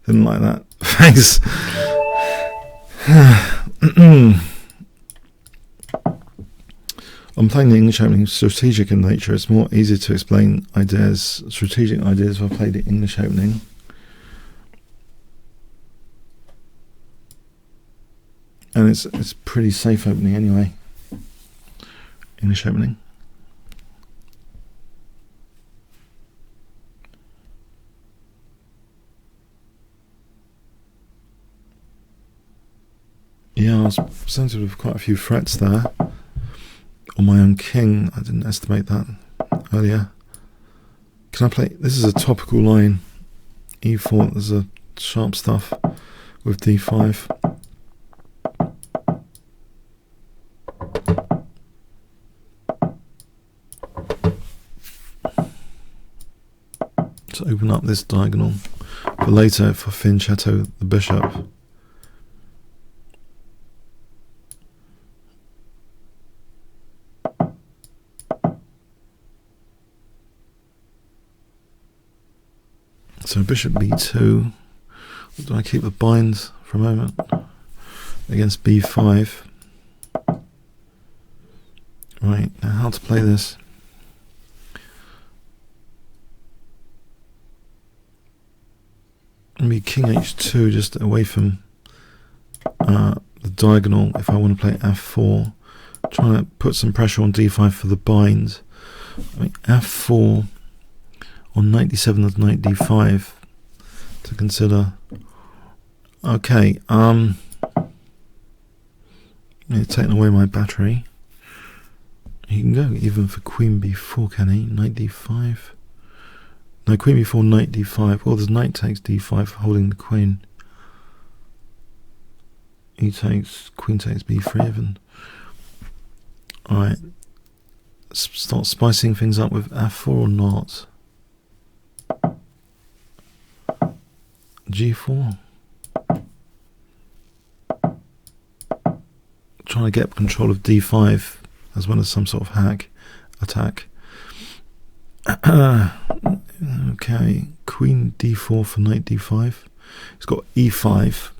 Didn't like that. Thanks. I'm playing the English opening strategic in nature. It's more easy to explain ideas, strategic ideas, if I play the English opening. And it's pretty safe opening anyway. English opening. Yeah, I was presented with quite a few threats there. On my own king, I didn't estimate that earlier. Can I play? This is a topical line. e4, there's a sharp stuff with d5. To open up this diagonal for later for fianchetto the bishop. So bishop b2. Do I keep the binds for a moment against b5? Right, now how to play this? Maybe king h2 just away from the diagonal if I want to play f4. Trying to put some pressure on d5 for the binds. I mean, f4 on knight d7 and knight d5 to consider. Okay, taking away my battery. He can go even for queen b4, can he? Knight d5. No, queen b4, knight d5. Well, there's knight takes d5 holding the queen. He takes, queen takes b3 even. Alright. Start spicing things up with f4 or not. g4. Trying to get control of d5 as well as some sort of attack. Okay, queen d4 for knight d5. He's got e5.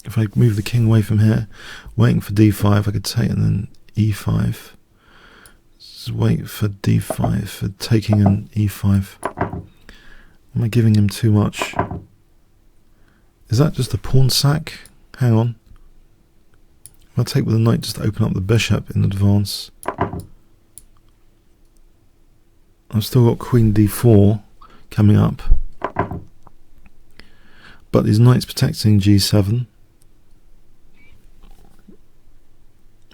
If I move the king away from here, waiting for d5, I could take and then e5. Just wait for d5 for taking an e5. Am I giving him too much? Is that just a pawn sack? Hang on. I'll take with the knight just to open up the bishop in advance. I've still got queen d4 coming up. But his knight's protecting g7.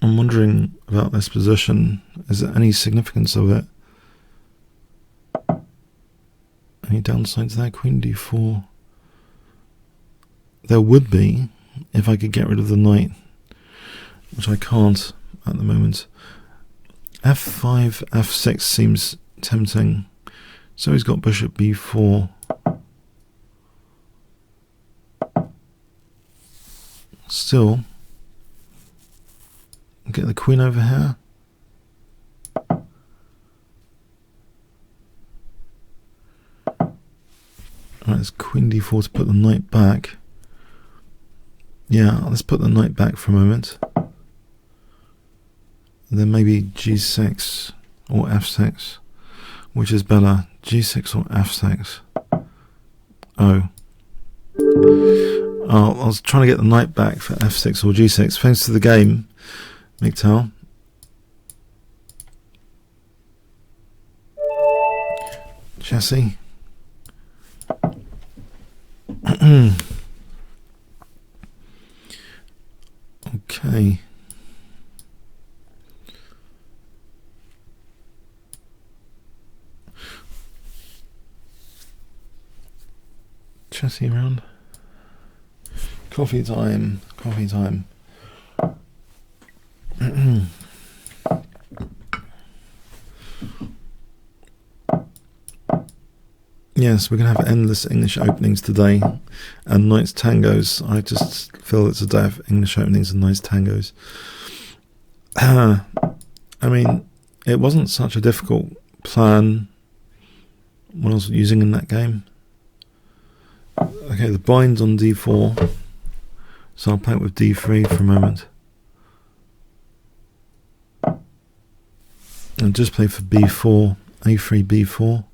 I'm wondering about this position. Is there any significance of it? Any downsides there? Queen d4. There would be if I could get rid of the knight, which I can't at the moment. f5, f6 seems tempting. So he's got bishop b4. Still, get the queen over here. Alright, it's queen d4 to put the knight back. Yeah, let's put the knight back for a moment. And then maybe g6 or f6. Which is better, g6 or f6? Oh, I was trying to get the knight back for f6 or g6. Thanks to the game, MGTOW. Chassis. Okay. Chassis around. Coffee time. Coffee time. Yes, we're going to have endless English openings today and nice tangos. I just feel it's a day of English openings and nice tangos. I mean, it wasn't such a difficult plan when I was using in that game. Okay, the bind's on d4, so I'll play it with d3 for a moment. And just play for b4, a3, b4.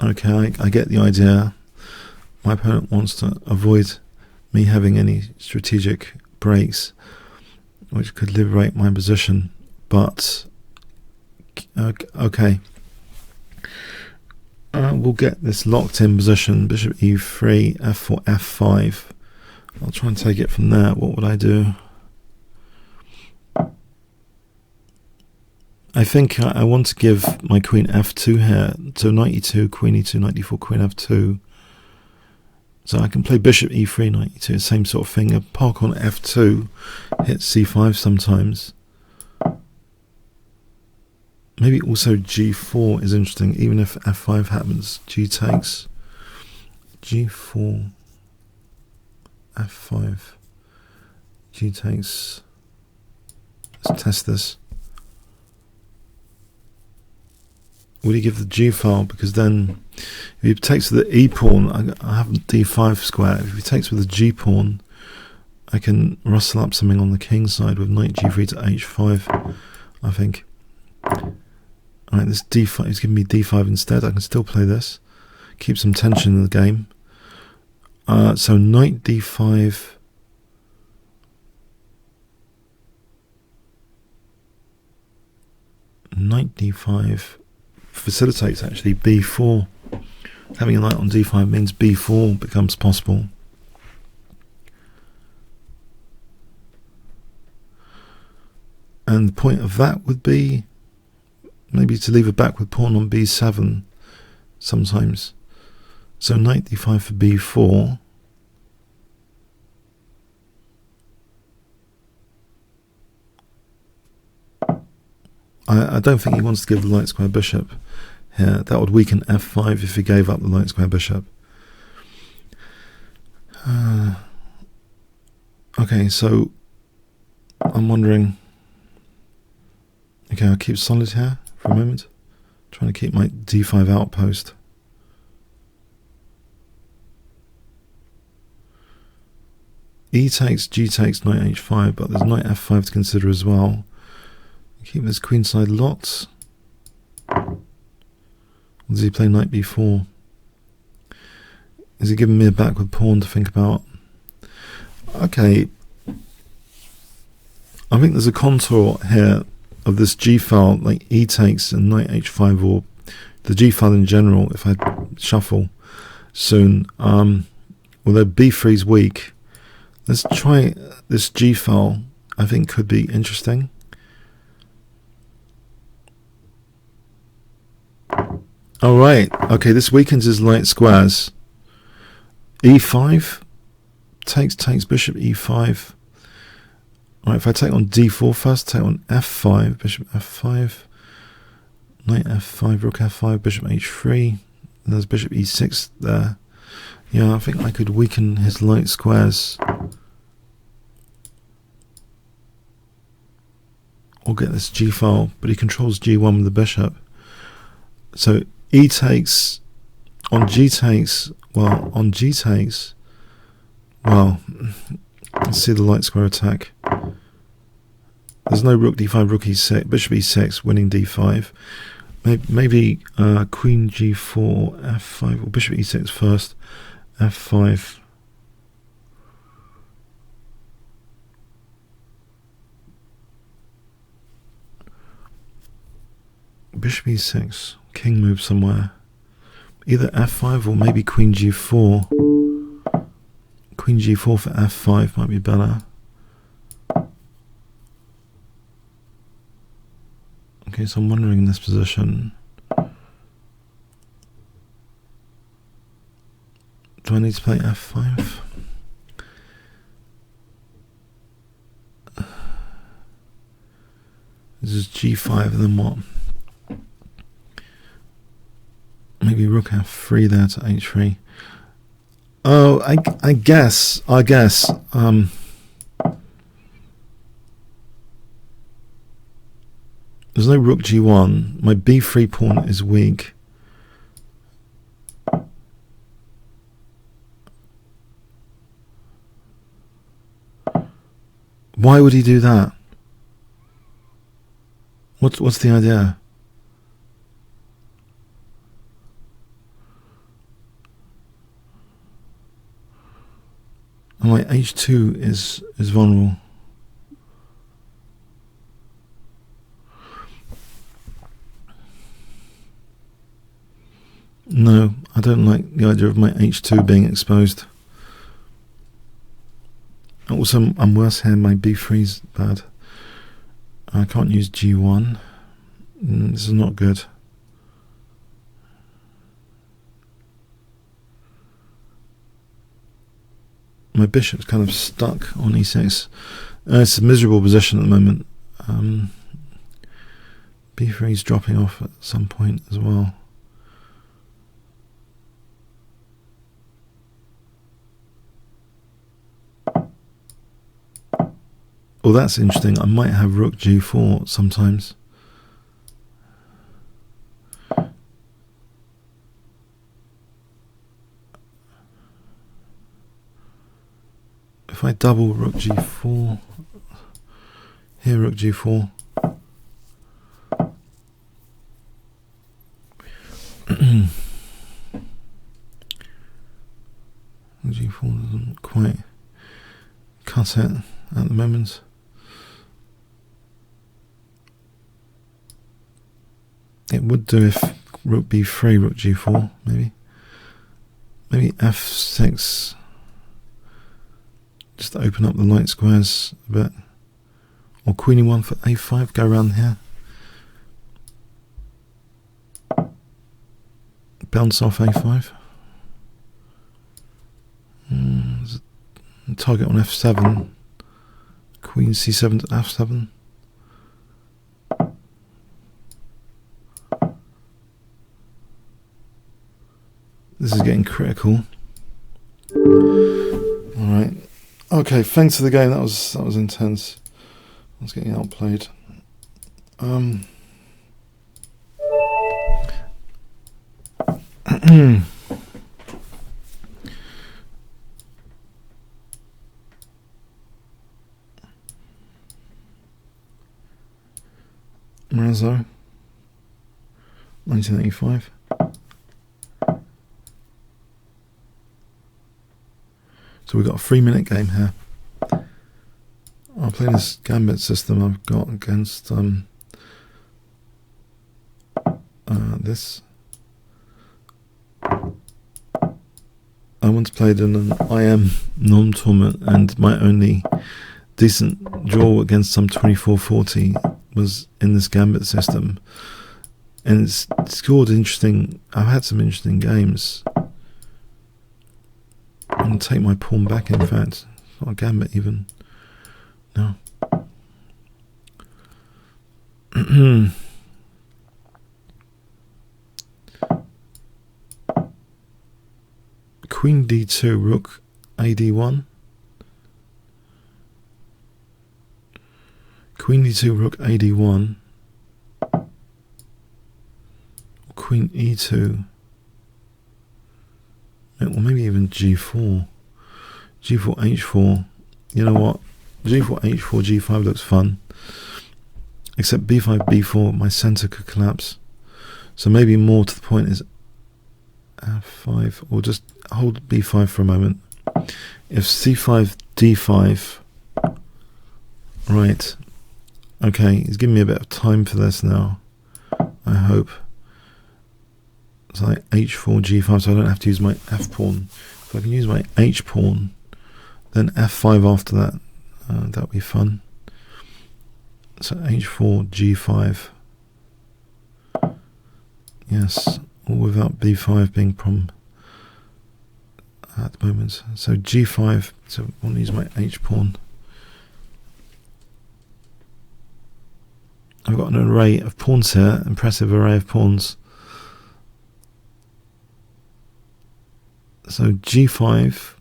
Okay, I get the idea. My opponent wants to avoid me having any strategic breaks, which could liberate my position. But, okay. We'll get this locked in position. Bishop e3, f4, f5. I'll try and take it from there. What would I do? I think I want to give my queen f2 here. So knight e2, queen e2, knight d4, queen f2. So I can play bishop e3, knight e2, same sort of thing. A park on f2 hits c5 sometimes. Maybe also g4 is interesting, even if f5 happens. G takes. g4, f5, g takes. Let's test this. Will he give the g file? Because then, if he takes with the e pawn, I have d5 square. If he takes with the g pawn, I can rustle up something on the king side with knight g3 to h5, I think. Alright, this d5, he's giving me d5 instead. I can still play this. Keep some tension in the game. So knight d5. Knight d5 facilitates actually b4. Having a knight on d5 means b4 becomes possible. And the point of that would be maybe to leave a backward pawn on b7 sometimes. So knight d5 for b4. I don't think he wants to give the light square bishop here. That would weaken f5 if he gave up the light square bishop. Okay, so I'm wondering. Okay, I'll keep solid here for a moment. Trying to keep my d5 outpost. E takes, g takes, knight h5, but there's knight f5 to consider as well. Keep this queenside locked. Or does he play knight b4? Is he giving me a backward pawn to think about? Okay. I think there's a contour here of this g file, like e takes and knight h5, or the g file in general, if I shuffle soon. Although b3 is weak, Let's try this G file. I think could be interesting. All right. Okay, this weakens his light squares. E5 takes bishop E5. All right, if I take on D4 first, take on F5, bishop F5, knight F5, rook F5, bishop H3. And there's bishop E6 there. Yeah, I think I could weaken his light squares. Or get this G file, but he controls G1 with the bishop. So E takes, on G takes, well, on G takes, well, let's see the light square attack. There's no rook D5, rook E6, bishop E6, winning D5. Maybe queen G4, F5, or bishop E6 first, F5. Bishop E6, king moves somewhere. Either F5 or maybe queen G4. Queen G4 for F5 might be better. Okay, so I'm wondering in this position, do I need to play F5? This is G5 and then what? Maybe rook F3 there to H3. Oh, I guess. There's no rook G1. My B3 pawn is weak. Why would he do that? What's the idea? And my H2 is vulnerable. No, I don't like the idea of my H2 being exposed. Also, I'm worse here, my B3's bad. I can't use G1. This is not good. My bishop's kind of stuck on E6. It's a miserable position at the moment. B3's dropping off at some point as well. Oh, that's interesting. I might have rook G4 sometimes. If I double rook G4, here rook G4. G4 doesn't quite cut it at the moment. It would do if rook B3, rook G4, maybe. Maybe F6. Just to open up the light squares a bit. Or queen E1 for A5, go around here. Bounce off A5. There's a target on F7. Queen C7 to F7. This is getting critical. Alright. Okay, thanks for the game. That was intense. I was getting outplayed. Mrazzo, 1985. So we've got a 3-minute game here. I'll play this gambit system I've got against this. I once played in an IM non-tournament, and my only decent draw against some 24-40 was in this gambit system, and it's scored interesting. I've had some interesting games. I'm going to take my pawn back, in fact. It's not a gambit even. No. Queen d2, rook ad1. Queen d2, rook ad1. Queen e2. Or maybe even g4. g4, h4. You know what? g4, h4, g5 looks fun. Except b5, b4, my center could collapse. So maybe more to the point is f5, or just hold b5 for a moment. If c5, d5, right, okay, he's giving me a bit of time for this now, I hope. It's like h4, g5, so I don't have to use my f pawn. If I can use my h pawn, then f5 after that, that would be fun. So h4, g5, yes, all without b5 being problem at the moment. So g5, so I want to use my h pawn. I've got an array of pawns here, impressive array of pawns. So g5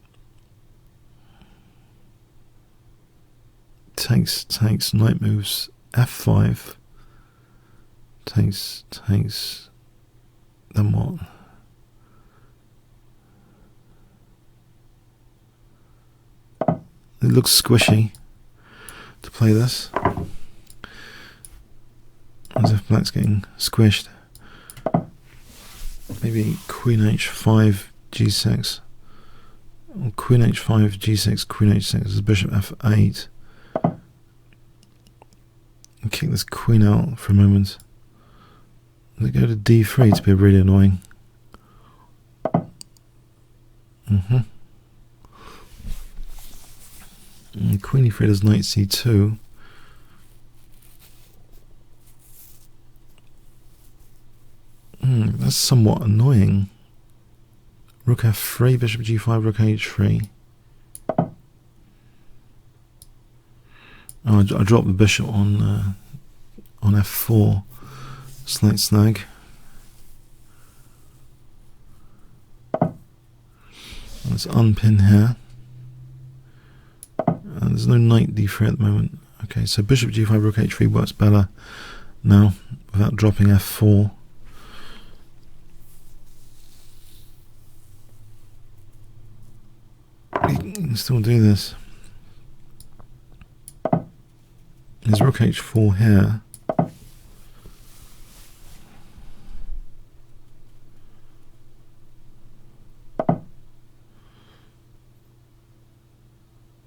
takes, knight moves, f5 takes, then what? It looks squishy to play this, as if black's getting squished. Maybe queen h5, g6, or queen h5, g6, queen h6, there's bishop f8. And kick this queen out for a moment. They go to d3 to be really annoying. And queen e3 does knight c2. That's somewhat annoying. Rook f3, bishop g5, rook h3. Oh, I dropped the bishop on f4. Slight snag. Let's unpin here. There's no knight d3 at the moment. Okay, so bishop g5, rook h3 works better now without dropping f4. You can still do this. There's rook h4 here.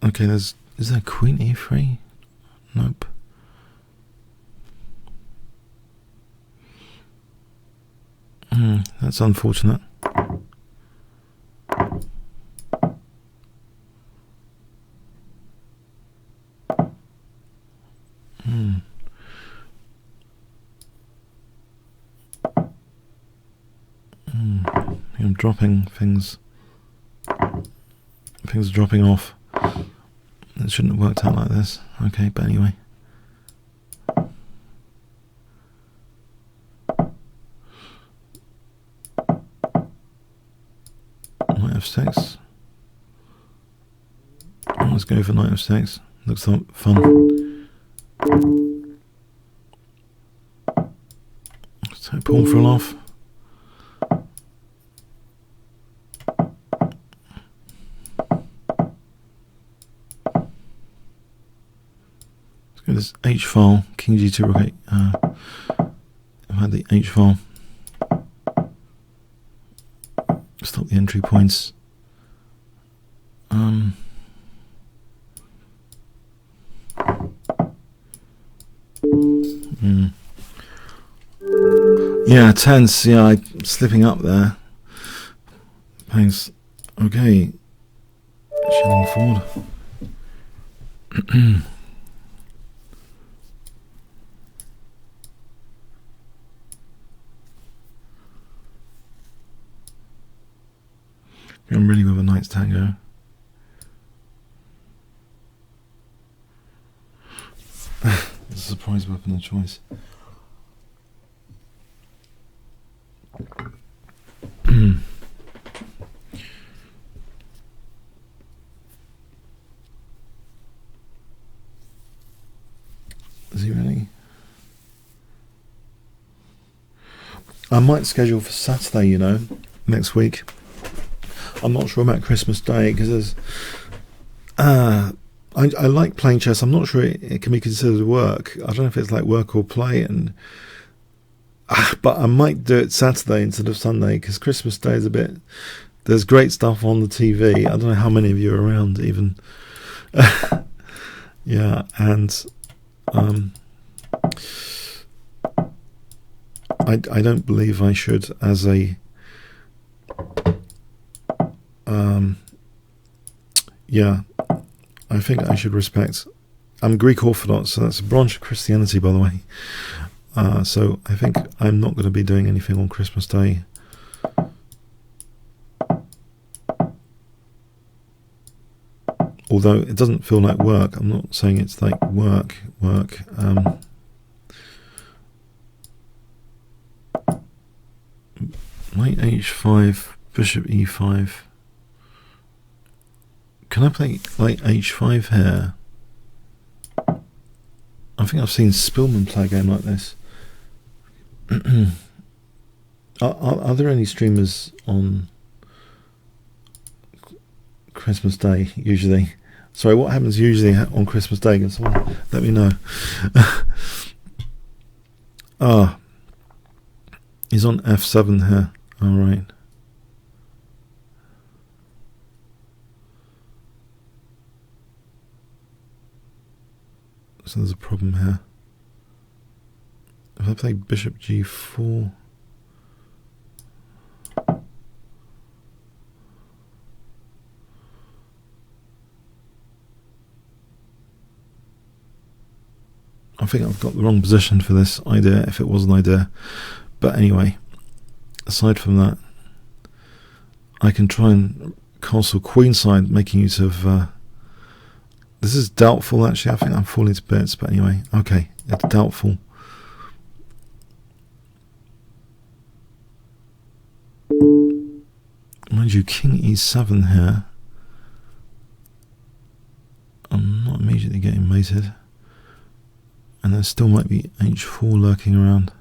Okay, is there queen e3? Nope. That's unfortunate. I'm dropping things. Things are dropping off. It shouldn't have worked out like this. Okay, but anyway. Knight f6. Let's go for knight f6. Looks like fun. Let's take pawn for a laugh. This H file, King G2 rook 8. I've had the H file. Stop the entry points. Yeah, tense. Yeah, I'm slipping up there. Thanks. Okay, shilling forward. I'm really with a Knight's Tango. It's a surprise weapon of choice. Is he ready? I might schedule for Saturday, you know, next week. I'm not sure about Christmas Day because there's. I like playing chess. I'm not sure it can be considered work. I don't know if it's like work or play, and but I might do it Saturday instead of Sunday because Christmas Day is a bit. There's great stuff on the TV. I don't know how many of you are around even. Yeah, and I don't believe I should as a yeah, I think I should respect. I'm Greek Orthodox, so that's a branch of Christianity, by the way. So I think I'm not going to be doing anything on Christmas Day. Although it doesn't feel like work. I'm not saying it's like work. Knight h5, bishop e5. Can I play like h5 here? I think I've seen Spillman play a game like this. Are there any streamers on Christmas Day usually? Sorry, what happens usually on Christmas Day? Can someone let me know? He's on f7 here. All right. So there's a problem here. If I play bishop g4, I think I've got the wrong position for this idea, if it was an idea. But anyway, aside from that, I can try and castle queenside, making use of... this is doubtful, actually. I think I'm falling to bits, but anyway. Okay, it's doubtful. Mind you, king e7 here. I'm not immediately getting mated. And there still might be h4 lurking around.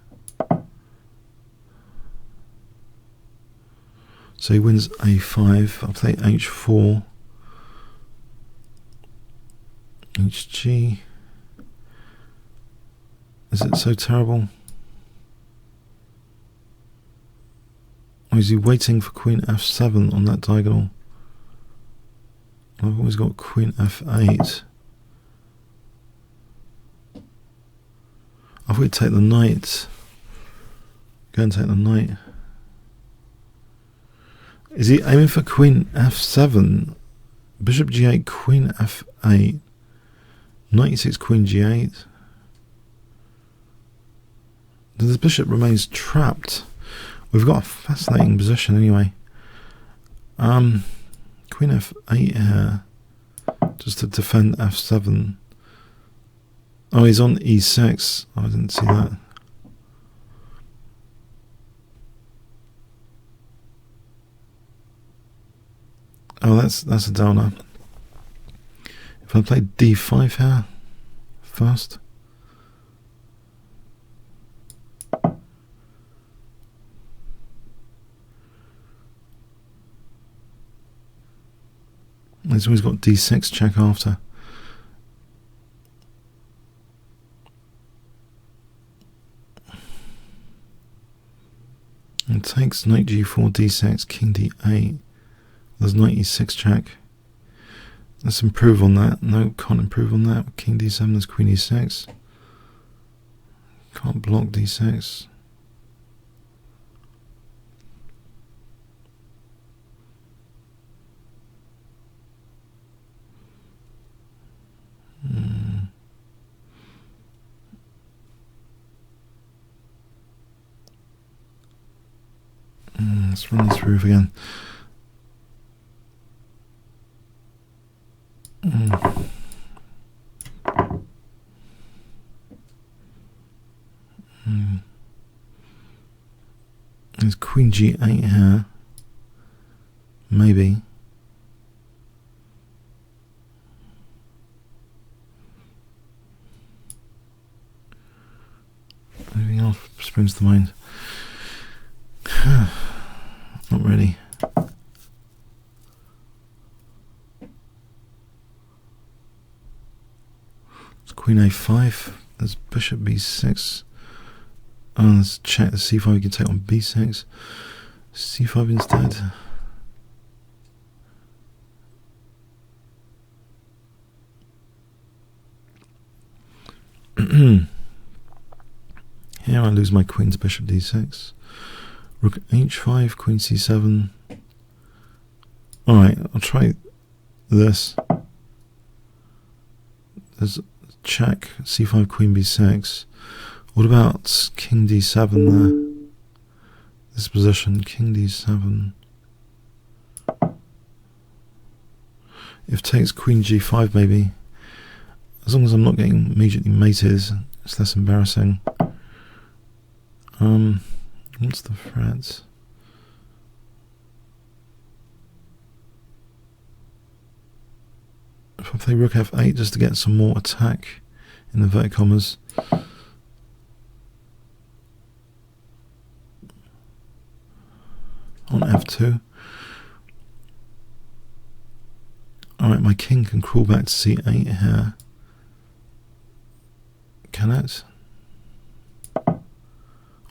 So he wins a5. I'll play h4. hg. Is it so terrible? Or is he waiting for queen f7 on that diagonal? I've always got queen f8. I would take the knight. Go and take the knight. Is he aiming for queen f7? Bishop g8, queen f8. Knight e6, queen g8. The bishop remains trapped. We've got a fascinating position anyway. Queen f8 here. Just to defend f7. Oh, he's on e6. Oh, I didn't see that. Oh, that's a downer. If I play d5 here first. He's always got d6 check after. It takes knight g4, d6, king d8. There's knight e6 check. Let's improve on that. No, can't improve on that. King d7, there's queen e6. Can't block d6. Let's run this through again. There's Queen G8 here. Maybe. Anything else springs to mind? Not really. It's Queen A5. There's Bishop B6. Oh, let's check the C5 we can take on B6. C5 instead. Here I lose my queen to Bishop D6. Rook H5, Queen C7. Alright, I'll try this. There's check, C5, Queen B6. What about King D7 there? This position, King D7. If takes Queen G5 maybe. As long as I'm not getting immediately mated, it's less embarrassing. What's the threat? If I play Rook F8 just to get some more attack in inverted commas. On F2. Alright, my king can crawl back to C8 here. Can it?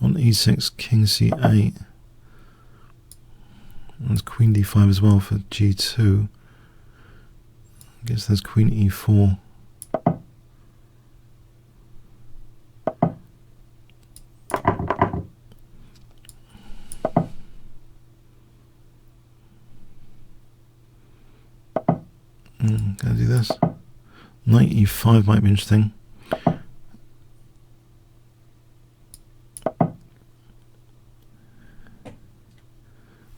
On E6, King C8. There's Queen D5 as well for G2. I guess there's Queen E4. Can I do this? Knight E5 might be interesting.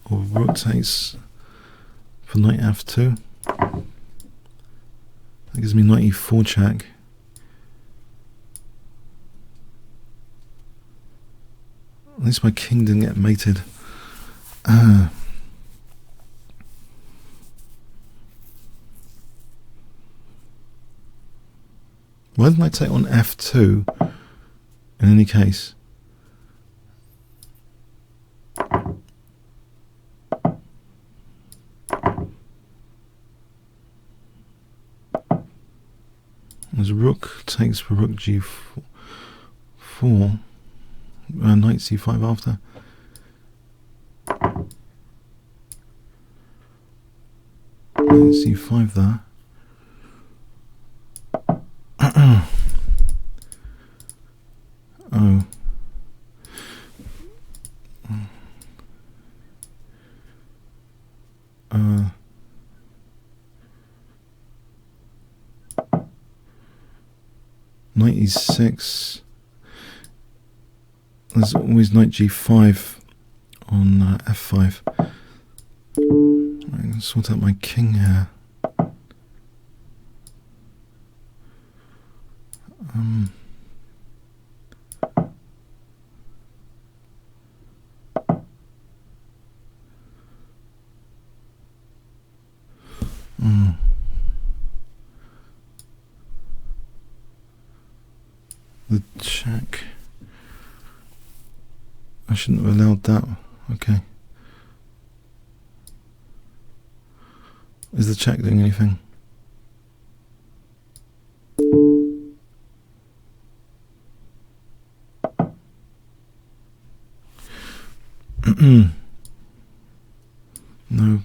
Or rook takes for knight F2. That gives me knight E4 check. At least my king didn't get mated. Why didn't I take on F2 in any case? As rook takes for rook G4, knight C5 after. Knight C5 there. Oh. Knight E6. There's always knight G5 on F5. I can sort out my king here. The check. I shouldn't have allowed that. Okay. Is the check doing anything? No.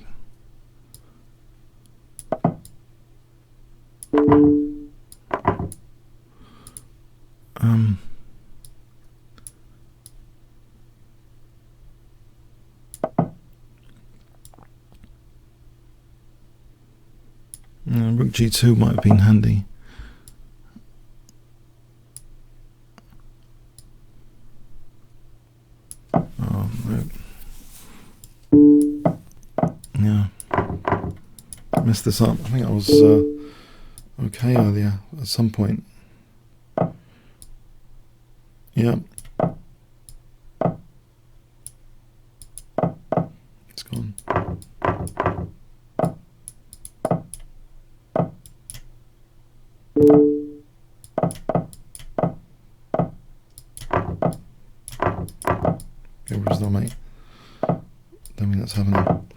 Rook G2 might have been handy. Oh, no. messed this up. I think I was okay earlier at some point. Yeah. It's gone. Get rid of mate. Don't think that's happening.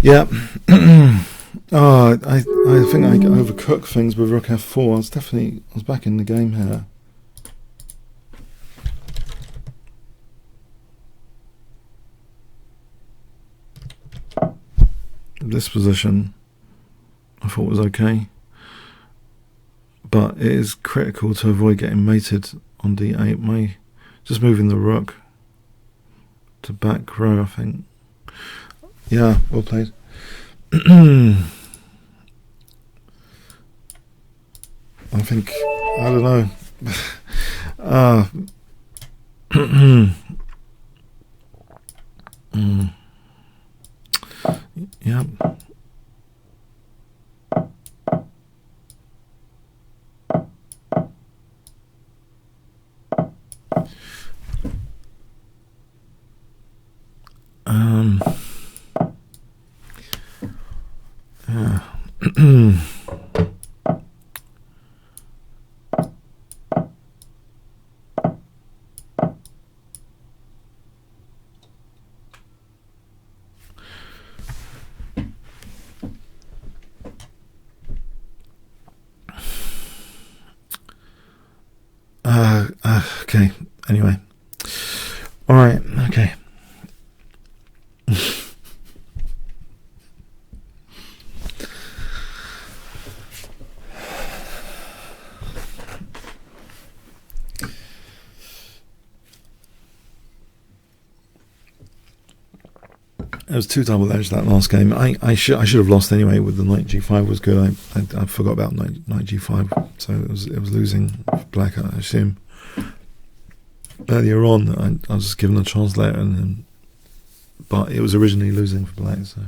Yeah. Oh, I think I overcooked things with rook f4. I was back in the game here. This position I thought was okay, but it is critical to avoid getting mated on d8. Just moving the rook to back row, I think. Yeah, well played. I think, I don't know. Yeah. Okay, anyway. Alright, okay. It was too double-edged that last game. I should have lost anyway. With the knight g5 was good. I forgot about knight g5, so it was losing for black, I assume. Earlier on, I was just given a chance later, but it was originally losing for black. So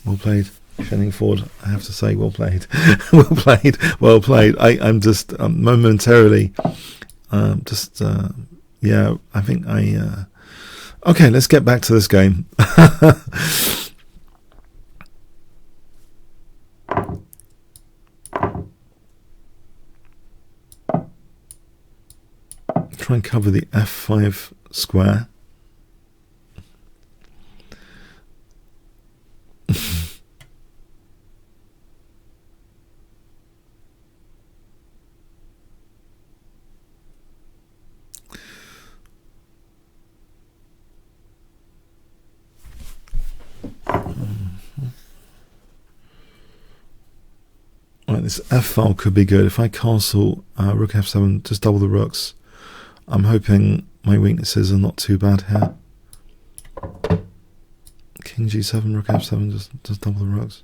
well played, Shenning Ford. I have to say, well played, well played, well played. I'm just momentarily, yeah. I think I. Okay, let's get back to this game. Try and cover the f5 square. Right, this f file could be good. If I castle rook f7, just double the rooks. I'm hoping my weaknesses are not too bad here. King g7, rook f7, just double the rooks.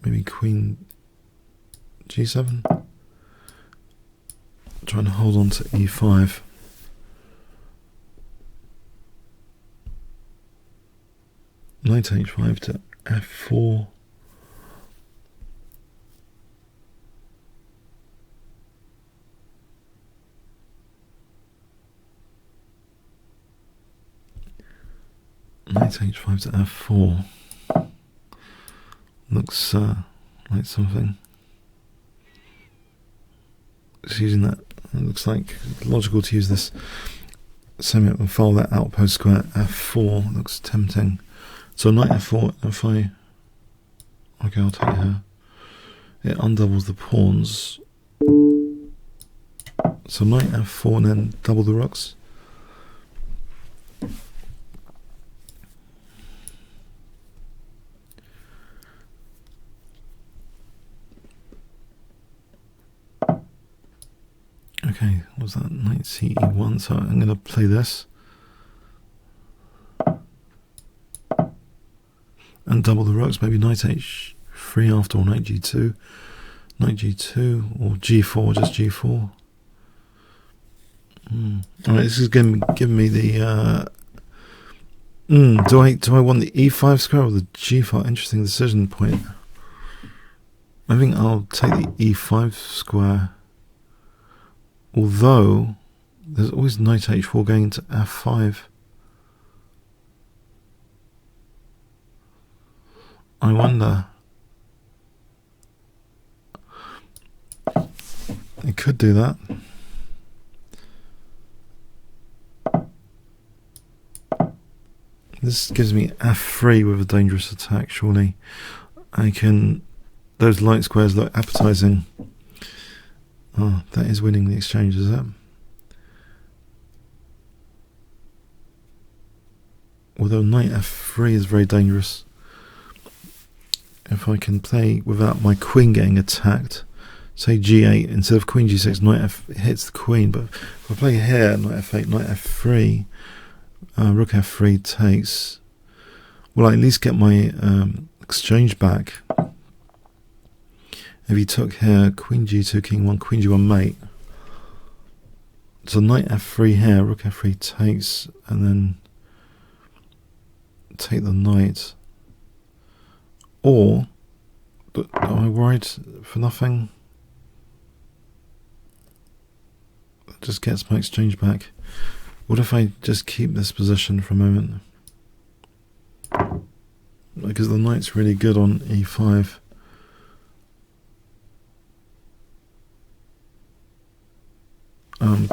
Maybe queen g7. Trying to hold on to e5. Knight h5 to f4. Knight h5 to f4 looks like something. Just using that, it looks like logical to use this semi and file that outpost square f4. Looks tempting. So knight f4. If okay, I'll take her. It undoubles the pawns. So knight f4 and then double the rooks. Okay, what was that? Knight ce1, so I'm going to play this. And double the rooks, maybe knight h3 after, or knight g2. Knight g2, or g4, just g4. Alright, this is giving me the do I want the e5 square or the g5? Interesting decision point. I think I'll take the e5 square. Although there's always knight h4 going into f5. I wonder. I could do that. This gives me f3 with a dangerous attack, surely. I can... Those light squares look appetizing. Oh, that is winning the exchange, is it? Although knight f3 is very dangerous. If I can play without my queen getting attacked, say g8, instead of queen g6, knight f hits the queen. But if I play here, knight f8, knight f3, rook f3 takes, well, I at least get my exchange back. If he took here, queen g2, king 1, queen g1 mate. So knight f3 here, rook f3 takes, and then take the knight. Or, am I worried for nothing? Just gets my exchange back. What if I just keep this position for a moment? Because the knight's really good on e5.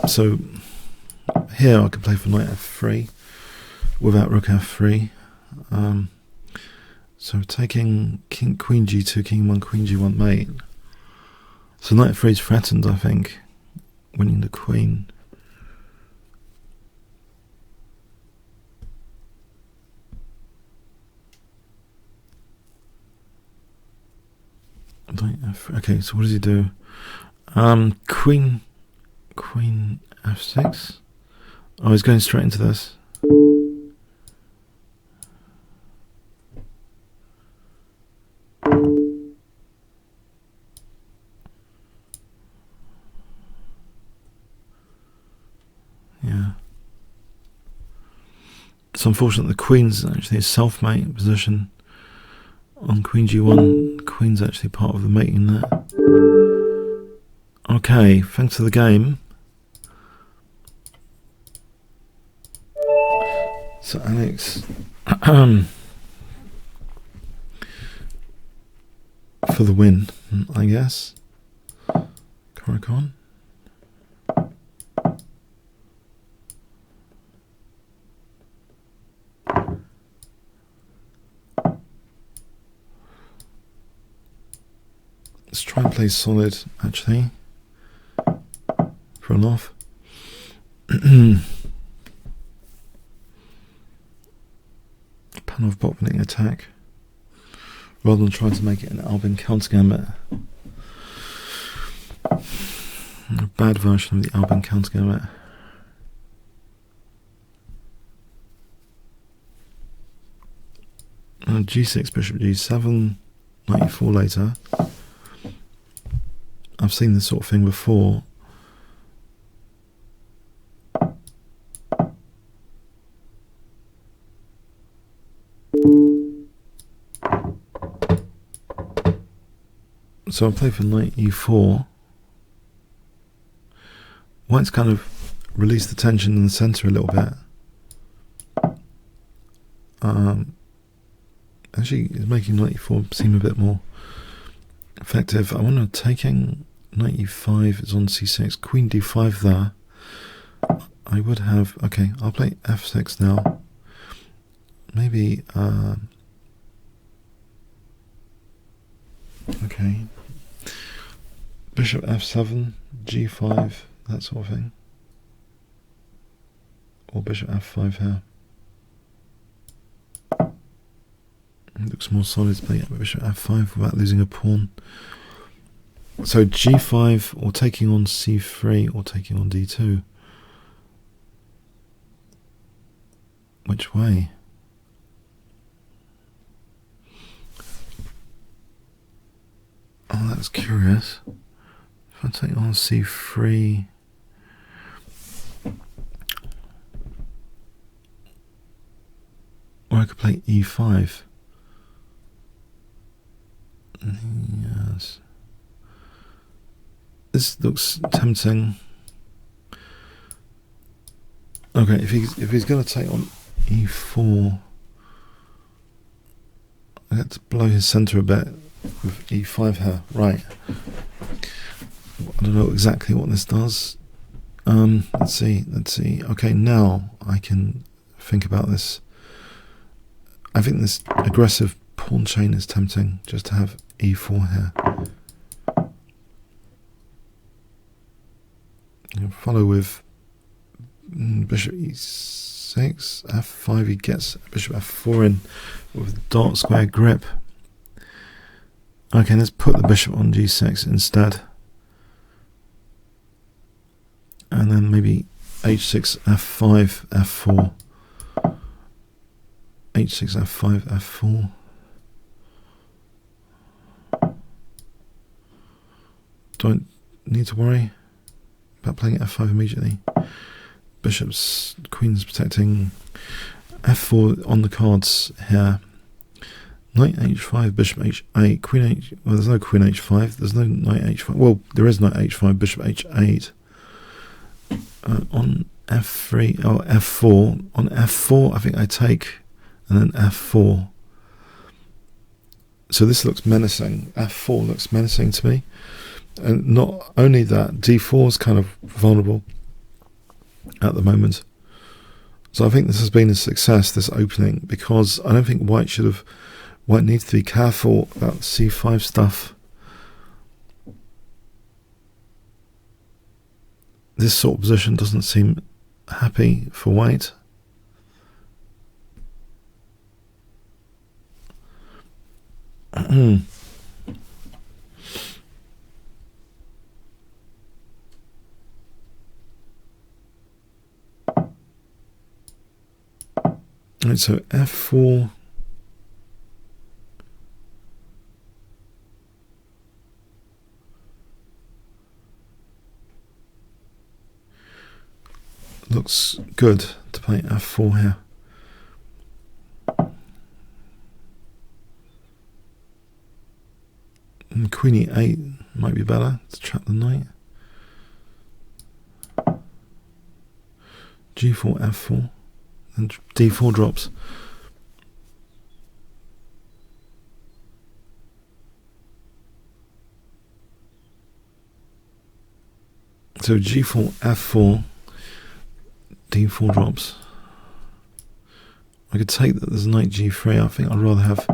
So here I can play for knight f3 without rook f3. So taking queen g2, king 1, queen g1 mate. So knight f3 is threatened, I think, winning the queen. Okay, so what does he do? Queen f6. Oh, he's going straight into this. Yeah. It's unfortunate the queen's actually a self-mate position. On queen g1, queen's actually part of the mating there. Okay, thanks for the game. So Alex, for the win, I guess. Coricon. Let's try and play solid, actually, for an off. Panel of bot winning attack, rather than trying to make it an Albin counter gambit. A bad version of the Albin counter gambit. G6, bishop g7, knight e4 later. I've seen this sort of thing before. So I'll play for knight e4. White's kind of released the tension in the centre a little bit. Actually, it's making knight e4 seem a bit more effective. I wonder, taking knight e5 is on c6, queen d5 there. I would have, okay, I'll play f6 now. Maybe, okay. Bishop f7, g5, that sort of thing. Or bishop f5 here. It looks more solid to play bishop f5 without losing a pawn. So g5 or taking on c3 or taking on d2. Which way? Oh, that's curious. If I take on c3, Or I could play e5. Yes. This looks tempting. Okay, if he's going to take on e4, I had to blow his centre a bit with e5 here. Right. I don't know exactly what this does. Let's see. Okay, now I can think about this. I think this aggressive pawn chain is tempting, just to have e4 here. And follow with bishop e6, f5. He gets bishop f4 in with dark square grip. Okay, let's put the bishop on g6 instead. And then maybe h6, f5, f4. h6, f5, f4. Don't need to worry about playing f5 immediately. Bishops, queen's protecting. f4 on the cards here. Knight h5, bishop h8, queen h. Well, there's no queen h5. There's no knight h5. Well, there is knight h5, bishop h8. On f3, oh, f4. On f4, I think I take, and then f4. So this looks menacing. f4 looks menacing to me. And not only that, d4 is kind of vulnerable at the moment. So I think this has been a success, this opening, because I don't think white needs to be careful about c5 stuff. This sort of position doesn't seem happy for white. Right, so f4. Looks good to play f4 here. And queen e8 might be better to trap the knight. g4, f4, and d4 drops. So g4, f4, d4 drops. I could take that there's knight g3. I think I'd rather have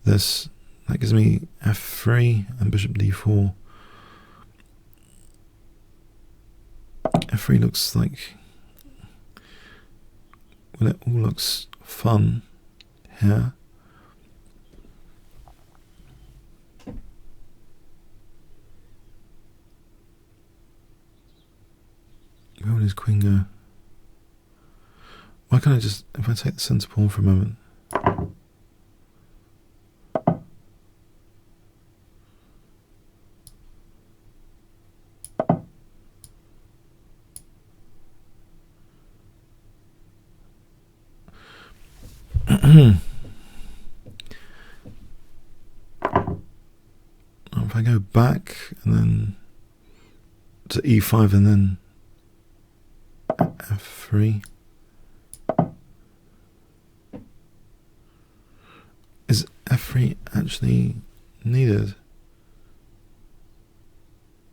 this. That gives me f3 and bishop d4. f3 looks like, well, it all looks fun here. Where would his queen go? Why can't I just, if I take the centre pawn for a moment? If I go back and then to e5 and then f3, is f3 actually needed?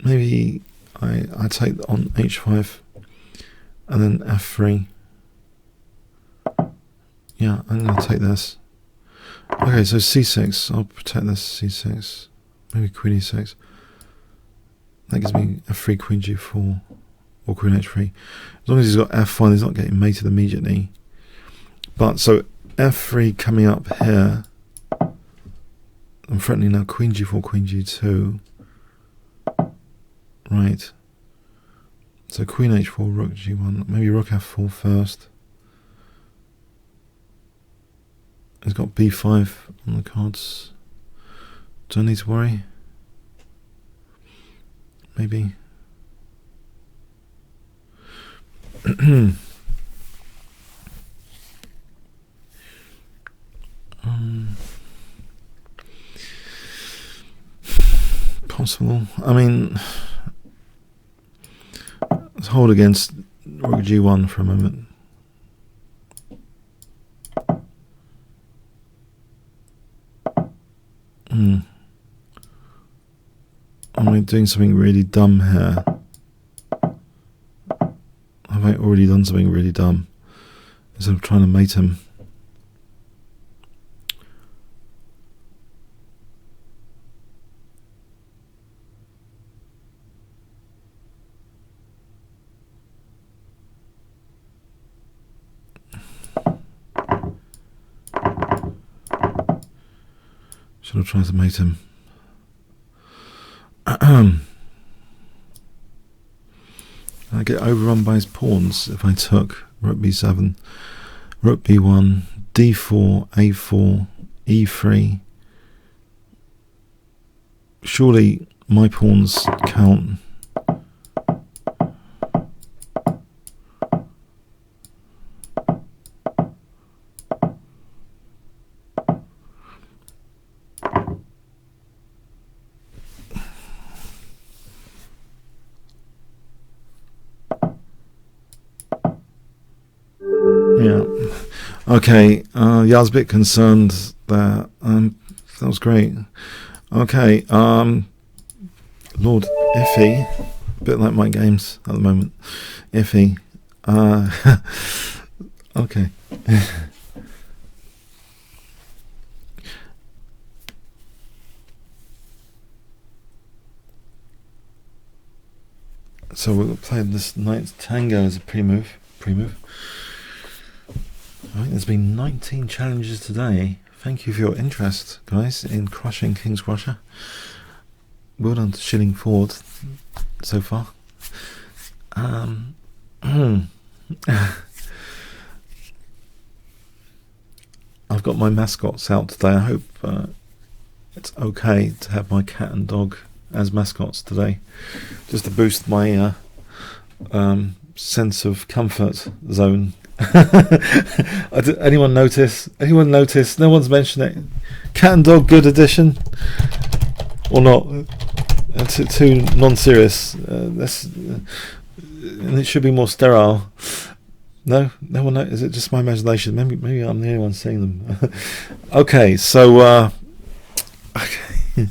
Maybe I take on h5 and then f3. Yeah, I'm going to take this. Okay, so c6. I'll protect this c6. Maybe queen e6. That gives me f3, queen g4, or queen h3. As long as he's got f1, he's not getting mated immediately. But so f3 coming up here. I'm threatening now queen g4, queen g2. Right. So queen h4, rook g1. Maybe rook f4 first. He's got b5 on the cards. Do I need to worry? Maybe. possible. I mean, let's hold against rook g1 for a moment. Am I doing something really dumb here? Have I already done something really dumb? Instead of trying to mate him. Should I try to mate him? I get overrun by his pawns if I took rook b7, rook b1, d4, a4, e3. Surely my pawns count. Okay, yeah, I was a bit concerned there. That was great. Okay, Lord Iffy, a bit like my games at the moment. Iffy. Okay. So we'll play this Knight's Tango as a pre-move. Right, there's been 19 challenges today. Thank you for your interest, guys, in crushing Kingscrusher. Well done to Shilling Ford so far. I've got my mascots out today. I hope it's okay to have my cat and dog as mascots today, just to boost my sense of comfort zone. Anyone notice? No one's mentioned it. Cat and dog good addition or not? Too non-serious. And it should be more sterile. No one knows. Is it just my imagination? Maybe I'm the only one seeing them. Okay, so okay.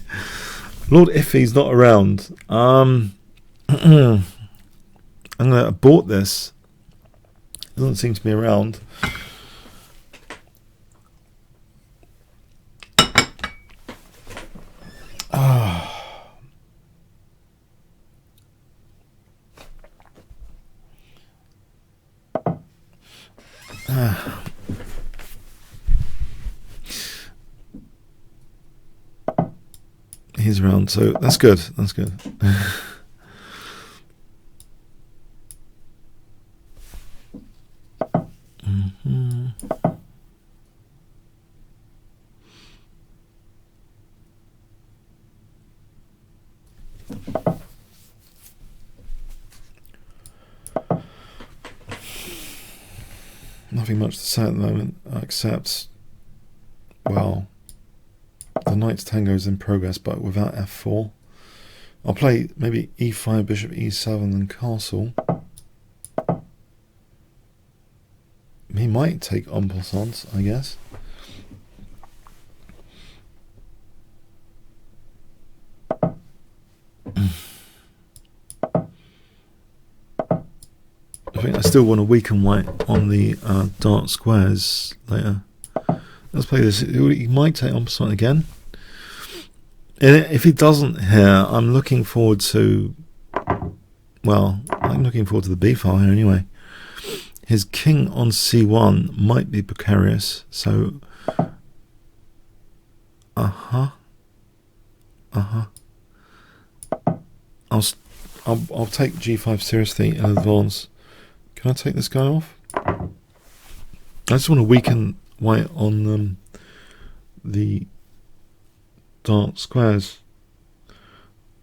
Lord Iffy's not around. I'm gonna abort this. Doesn't seem to be around. He's around, so that's good. That's good. Nothing much to say at the moment, except, well, the Knight's Tango is in progress, but without f4. I'll play maybe e5, bishop e7, and castle. He might take en passant, I guess. I think I still want to weaken white on the dark squares later. Let's play this. He might take en passant again. If he doesn't here, I'm looking forward to, well, I'm looking forward to the b file here anyway. His king on c1 might be precarious, so I'll take g5 seriously in advance. Can I take this guy off? I just want to weaken white on the dark squares.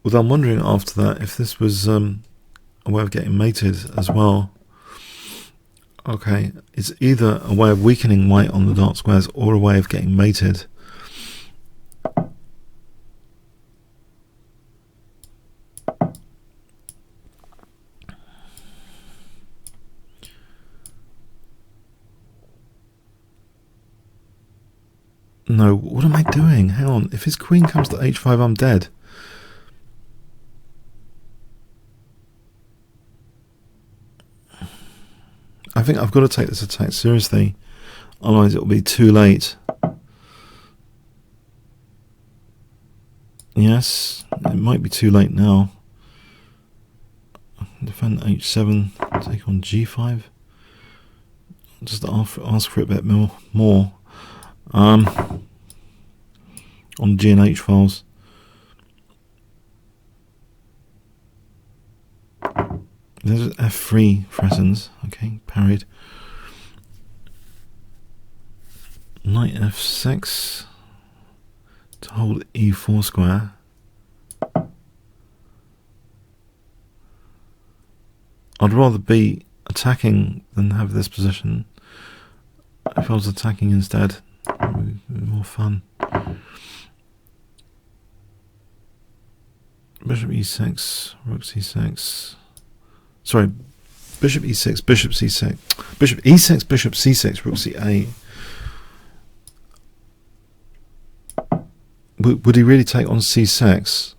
Although I'm wondering after that if this was a way of getting mated as well. Okay, it's either a way of weakening white on the dark squares or a way of getting mated. No, what am I doing? Hang on. If his queen comes to h5, I'm dead. I think I've got to take this attack seriously. Otherwise it will be too late. Yes, it might be too late now. Defend h7, take on g5. Just ask for it a bit more. On G and H files. There's f3 threatens. Okay, parried. Knight f6 to hold e4 square. I'd rather be attacking than have this position. If I was attacking instead, it would be more fun. Bishop e6, rook c6. Sorry, bishop e6, bishop c6, bishop e6, bishop c6, rook c8. Would he really take on c6?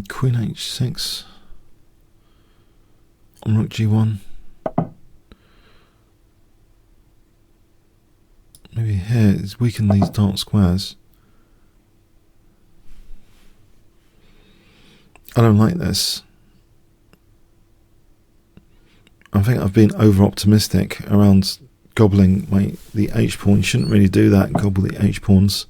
Queen h6 on rook g1. Maybe here it's weaken these dark squares. I don't like this. I think I've been over optimistic around gobbling the h pawn. You shouldn't really do that, gobble the h pawns.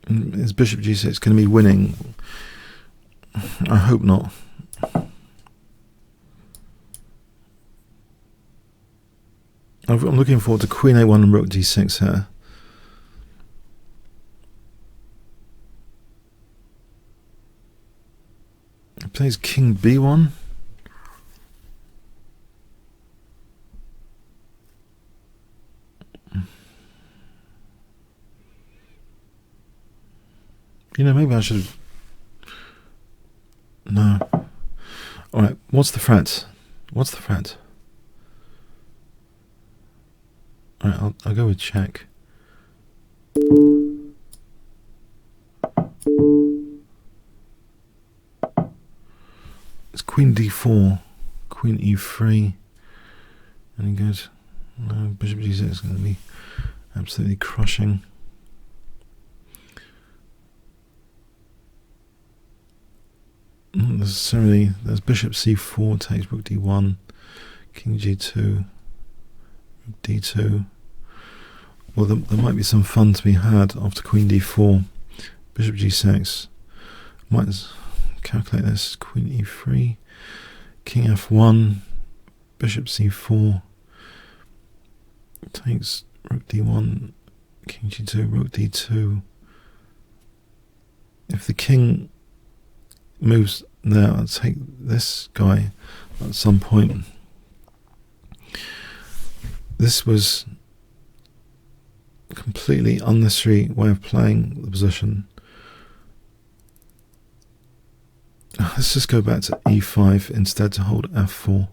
Is bishop g6 going to be winning? I hope not. I'm looking forward to queen a1 and rook d6 here. He plays king b1. You know, maybe I should have... No. Alright, what's the threat? What's the threat? Alright, I'll go with check. It's queen d4, queen e3, and he goes, no, bishop g6 is going to be absolutely crushing. Not necessarily. There's bishop c4 takes rook d1, king g2, rook d2. Well, there might be some fun to be had after queen d4, bishop g6. Might calculate this. Queen e3, king f1, bishop c4 takes rook d1, king g2, rook d2. If the king moves there, I'll take this guy at some point. This was a completely unnecessary way of playing the position. Let's just go back to e5 instead to hold f4.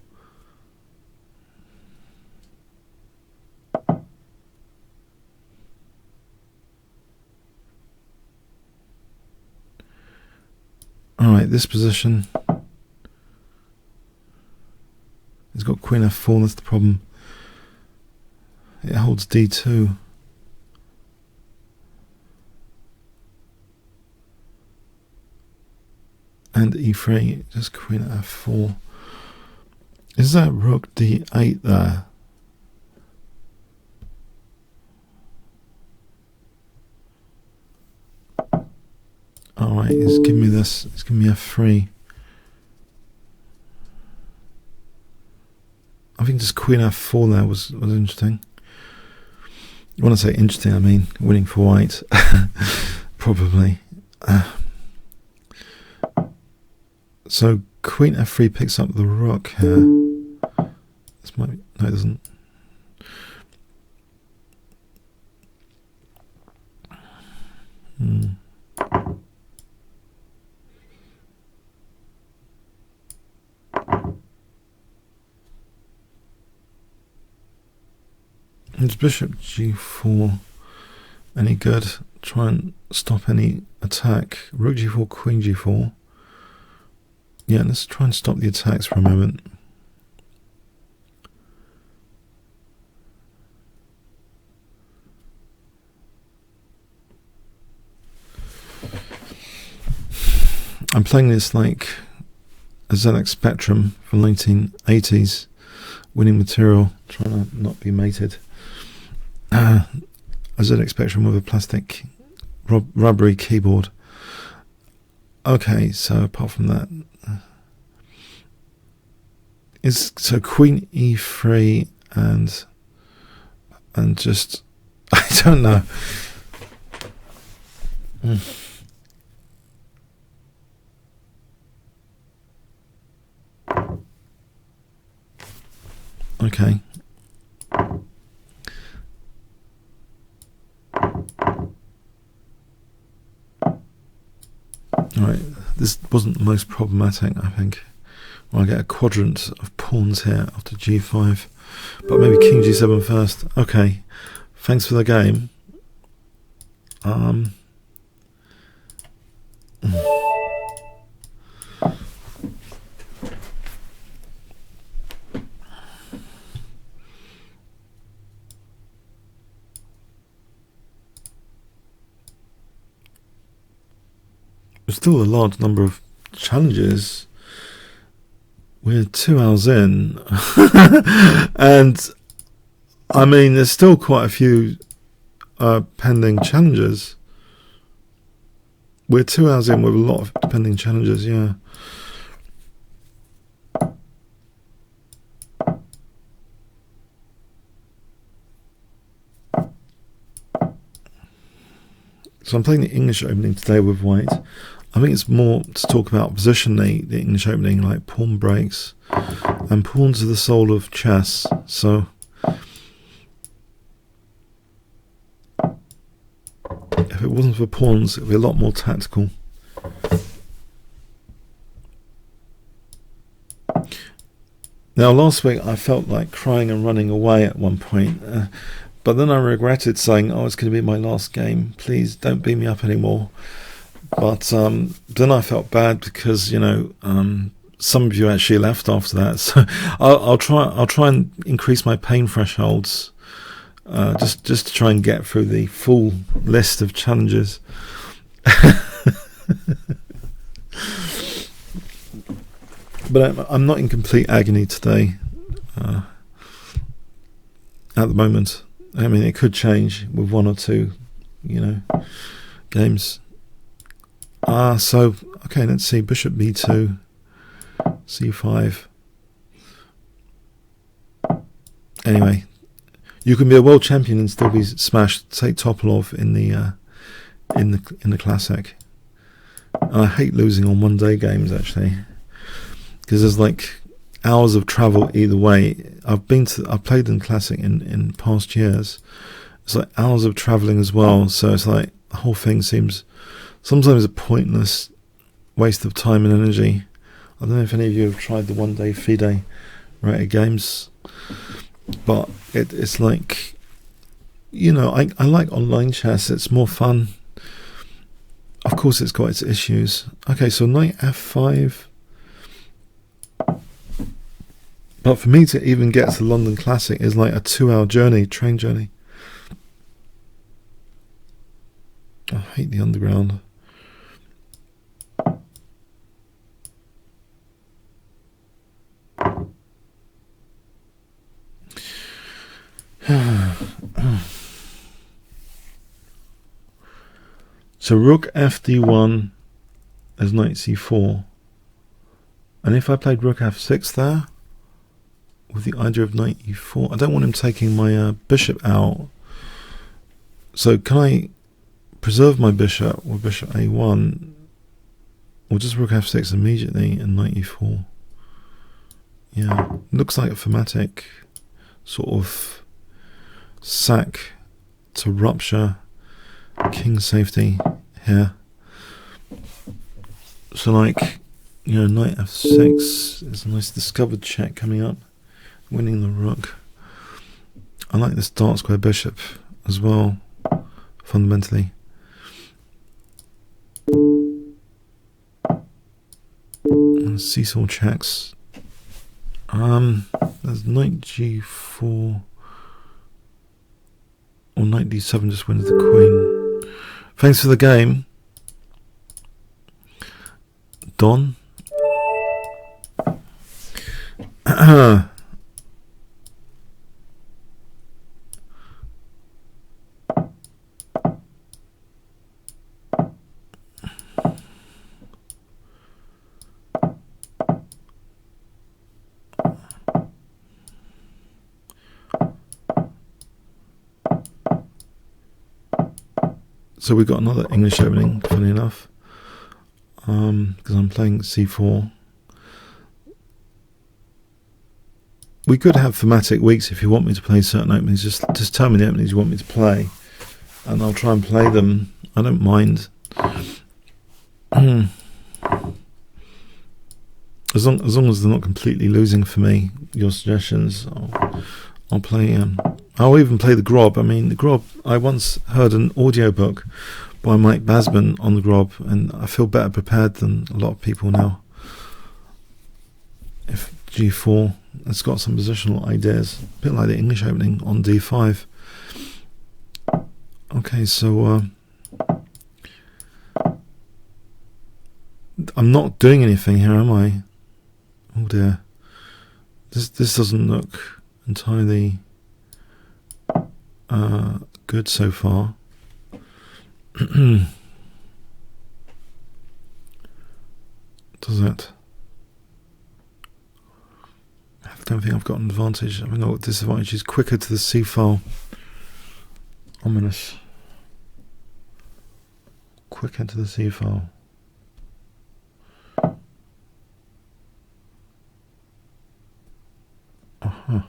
Alright, this position, it's got queen f4, that's the problem. It holds d2. And e3, just queen f4. Is that rook d8 there? Alright, he's giving me this, he's giving me f3. I think just queen f4 there was interesting. When I say interesting, I mean winning for white. Probably. So queen f3 picks up the rook here. This might be, no, it doesn't. Is bishop g4 any good? Try and stop any attack. Rook g4, queen g4. Yeah, let's try and stop the attacks for a moment. I'm playing this like a ZX Spectrum from 1980s, winning material, trying to not be mated. A ZX Spectrum with a plastic rubbery keyboard. Okay, so apart from that, so Queen E3 and just I don't know. Okay. Alright, this wasn't the most problematic, I think. Well, I get a quadrant of pawns here after g5, but maybe king g7 first. Okay, thanks for the game. There's still a large number of challenges. We're 2 hours in, and I mean, there's still quite a few pending challenges. We're 2 hours in with a lot of pending challenges, yeah. So I'm playing the English opening today with white. I think it's more to talk about positionally, the English opening, like pawn breaks, and pawns are the soul of chess. So if it wasn't for pawns, it would be a lot more tactical. Now, last week I felt like crying and running away at one point, but then I regretted saying, "Oh, it's going to be my last game. Please don't beat me up anymore." But then I felt bad because, you know, some of you actually left after that. So I'll try and increase my pain thresholds, just to try and get through the full list of challenges. But I'm not in complete agony today. At the moment, I mean, it could change with 1 or 2, you know, games. So, okay, let's see, bishop b2, c5. Anyway, you can be a world champion and still be smashed. Take Topalov in the classic. I hate losing on one-day games, actually, because there's like hours of travel either way. I've played in classic in past years. It's like hours of traveling as well, so it's like the whole thing seems sometimes a pointless waste of time and energy. I don't know if any of you have tried the one-day FIDE rated games, but it's like, you know, I like online chess. It's more fun. Of course, it's got its issues. Okay, so knight f5. But for me to even get to London Classic is like a 2-hour journey, train journey. I hate the underground. So rook fd1 as knight c4, and if I played rook f6 there with the idea of knight e4, I don't want him taking my bishop out. So can I preserve my bishop with bishop a1, or just rook f6 immediately and knight e4? Yeah, looks like a thematic sort of sack to rupture king safety here. So like, you know, knight f6 is a nice discovered check coming up, winning the rook. I like this dark square bishop as well, fundamentally. And seesaw checks. There's knight g4 or knight d7 just wins the queen. Thanks for the game, Don. So we've got another English opening, funny enough, because I'm playing c4. We could have thematic weeks if you want me to play certain openings. Just tell me the openings you want me to play, and I'll try and play them. I don't mind. As long as they're not completely losing for me, your suggestions, I'll play. I'll even play the Grob. I mean, the Grob, I once heard an audiobook by Mike Basman on the Grob, and I feel better prepared than a lot of people now. If g4, it's got some positional ideas, a bit like the English opening on d5. Okay, so I'm not doing anything here, am I? Oh dear. This doesn't look entirely good so far. Does it? I don't think I've got an advantage. I think I've got disadvantage. Quicker to the C file. Ominous. Quicker to the C file. Uh-huh.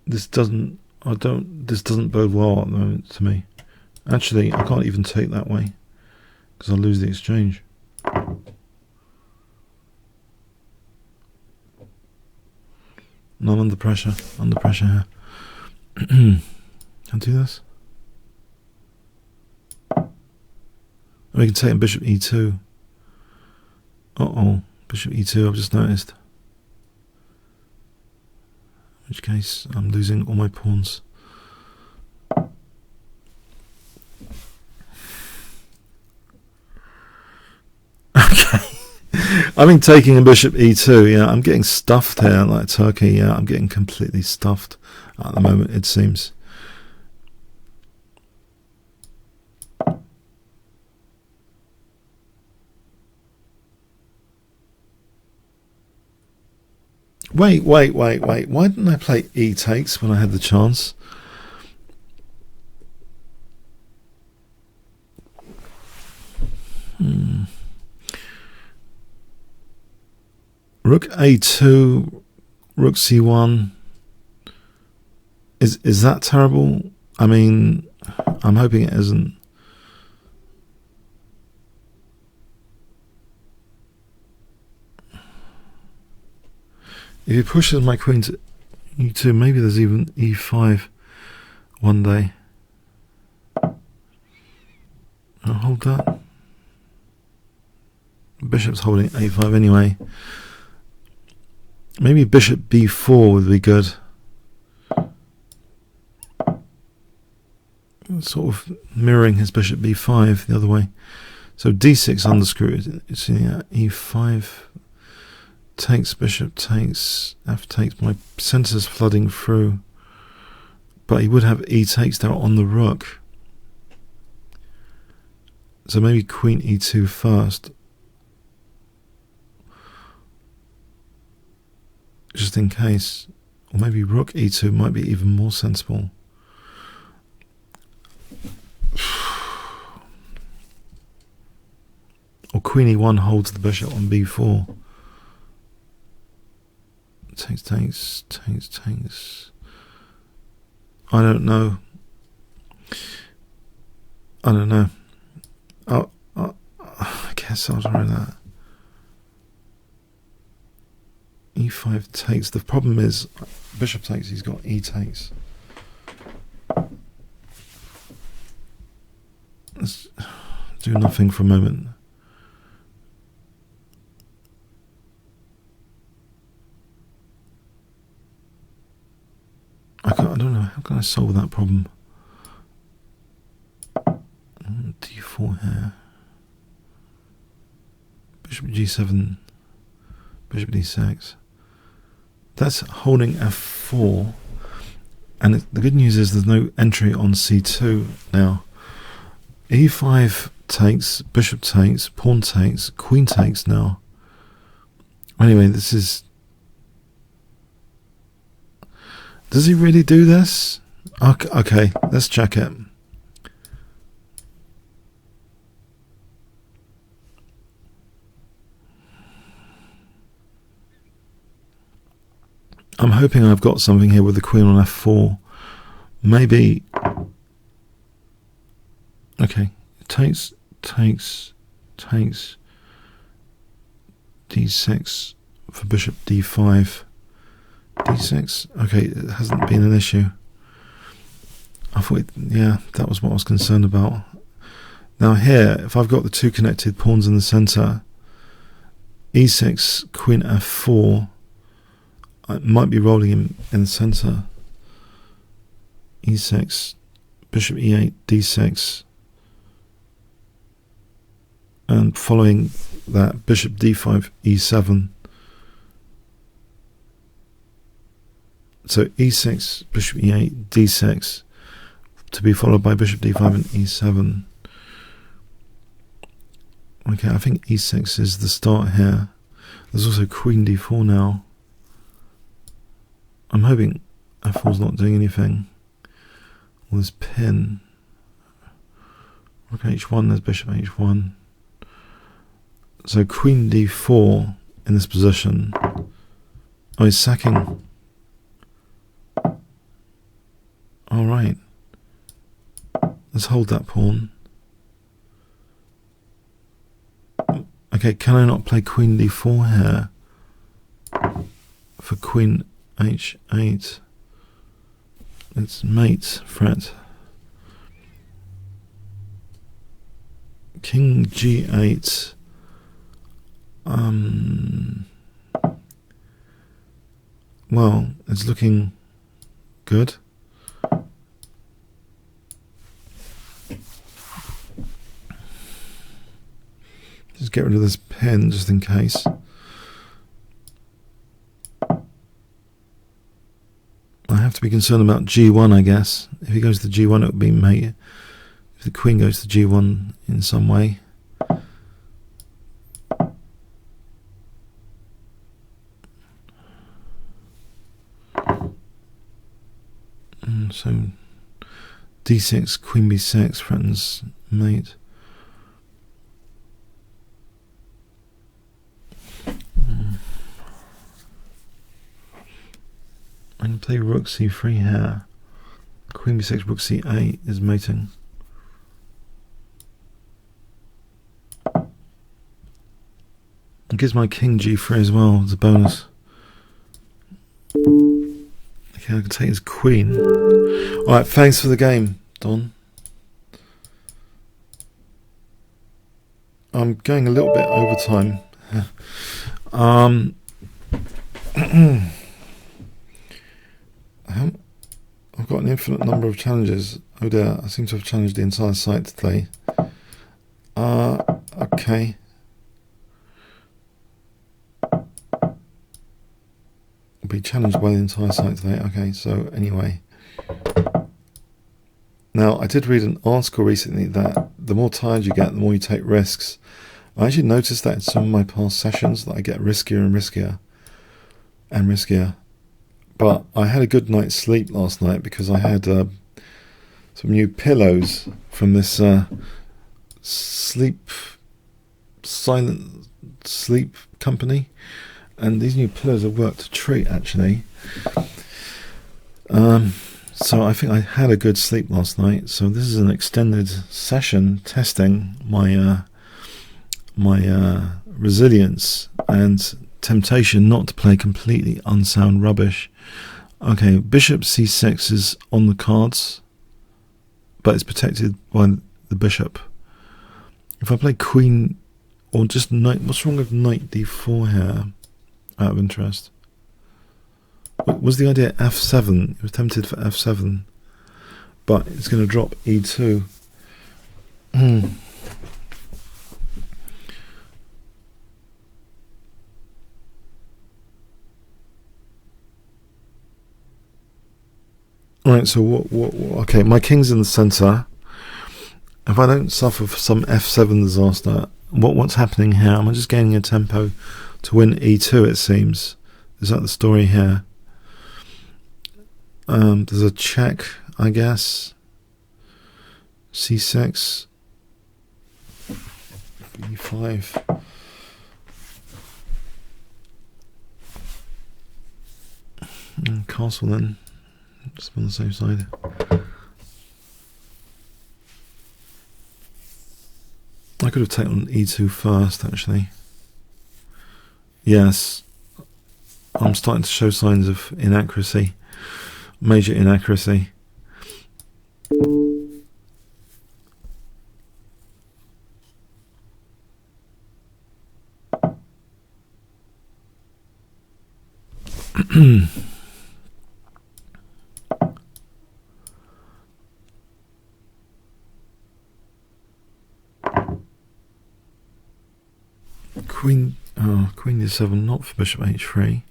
This doesn't bode well at the moment to me. Actually, I can't even take that way because I'll lose the exchange. And I'm under pressure here. I'll do this. We can take in bishop e2. Uh-oh, bishop e2, I've just noticed. In which case, I'm losing all my pawns. Okay. I mean, taking a bishop e2, yeah, I'm getting stuffed here like Turkey. Yeah, I'm getting completely stuffed at the moment, it seems. Wait. Why didn't I play e takes when I had the chance? Rook a2, rook c1. Is that terrible? I mean, I'm hoping it isn't. If he pushes my queen to e2, maybe there's even e5 one day. I'll hold that. Bishop's holding a5 anyway. Maybe bishop b4 would be good. Sort of mirroring his bishop b5 the other way. So d6 underscrewed. It's e5 takes, bishop takes, f takes. My centre's flooding through. But he would have e takes there on the rook. So maybe queen e2 first. Just in case. Or maybe rook e2 might be even more sensible. queen e1 holds the bishop on b4. Takes. I don't know. I guess I'll try that. e5 takes. The problem is bishop takes, he's got e takes. Let's do nothing for a moment. I don't know, how can I solve that problem? d4 here. Bishop g7, bishop d6. That's holding f4. And the good news is there's no entry on c2 now. e5 takes, bishop takes, pawn takes, queen takes now. Anyway, this is... Does he really do this? Okay, let's check it. I'm hoping I've got something here with the queen on f4. Maybe... Okay, takes, d6 for bishop d5. d6, okay, it hasn't been an issue. I thought, yeah, that was what I was concerned about. Now here, if I've got the two connected pawns in the centre, e6, queen f4, I might be rolling him in the centre. e6, bishop e8, d6, and following that, bishop d5, e7. So e6, bishop e8, d6, to be followed by bishop d5 and e7. Okay, I think e6 is the start here. There's also queen d4 now. I'm hoping f4's not doing anything. Well, there's pin. Rook h1, there's bishop h1. So queen d4 in this position. Oh, he's sacking. Alright. Let's hold that pawn. Okay, can I not play queen d4 here? For queen h8. Let's mate fret. King g8. Well, it's looking good. Just get rid of this pin just in case. I have to be concerned about g1, I guess. If he goes to g1, it would be mate. If the queen goes to g1 in some way. So d6, queen b6 threatens mate. I can play rook c3 here. Queen b6, rook c8 is mating. It gives my king g3 as well as a bonus. Okay, I can take his queen. Alright, thanks for the game, Don. I'm going a little bit over time. I've got an infinite number of challenges. Oh dear, I seem to have challenged the entire site today. Okay. I'll be challenged by the entire site today. Okay, so anyway. Now, I did read an article recently that the more tired you get, the more you take risks. I actually noticed that in some of my past sessions that I get riskier and riskier and riskier. But I had a good night's sleep last night because I had some new pillows from this sleep silent sleep company, and these new pillows have worked a treat actually. So I think I had a good sleep last night. So this is an extended session testing my resilience and temptation not to play completely unsound rubbish. Okay, bishop c6 is on the cards, but it's protected by the bishop. If I play queen or just knight, what's wrong with knight d4 here? Out of interest. Was the idea f7? It was tempted for f7, but it's going to drop e2. Right, so what? Okay, my king's in the center. If I don't suffer for some f7 disaster, what's happening here? Am I just gaining a tempo to win e2? It seems. Is that the story here? There's a check, I guess. c6, e5. And castle then. Just on the safe side. I could have taken on e2 first, actually. Yes, I'm starting to show signs of inaccuracy, major inaccuracy. Queen d7, not for bishop h3.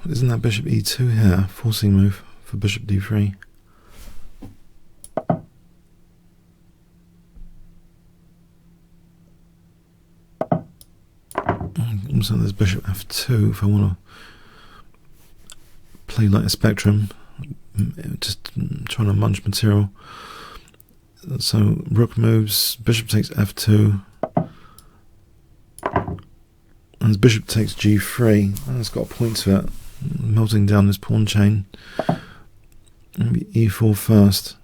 Isn't that bishop e2 here? Forcing move for bishop d3. Also there's bishop f2 if I want to play like a spectrum. Just trying to munch material. So rook moves, bishop takes f2, and bishop takes g3. Oh, it's got a point to it, melting down this pawn chain. Maybe e4 first.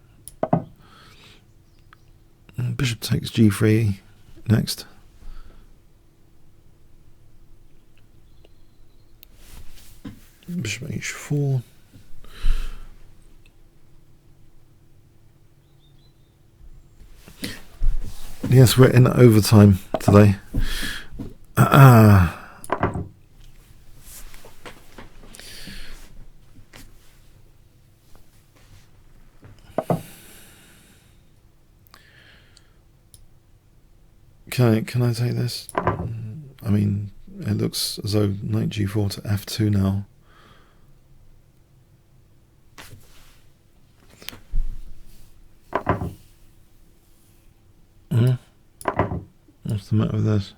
And bishop takes g3 next. Bishop h4. Yes, we're in overtime today. Can I take this? I mean, it looks as though knight g4 to f2 now. What's the matter with this?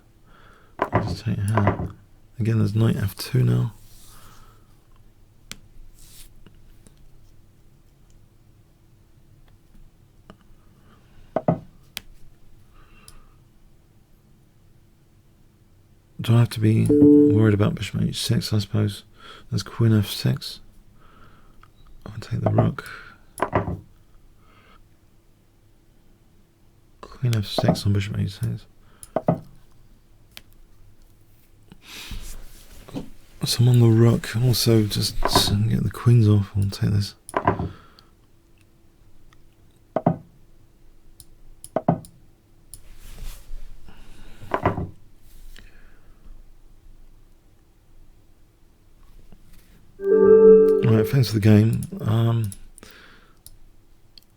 I'll just take it here. Again, there's knight f2 now. Do I have to be worried about bishop h6, I suppose? There's queen f6. I'll take the rook. Queen f6 on bishop h6. So I'm on the rook. Also, just get the queens off. I'll take this. Alright, thanks for the game.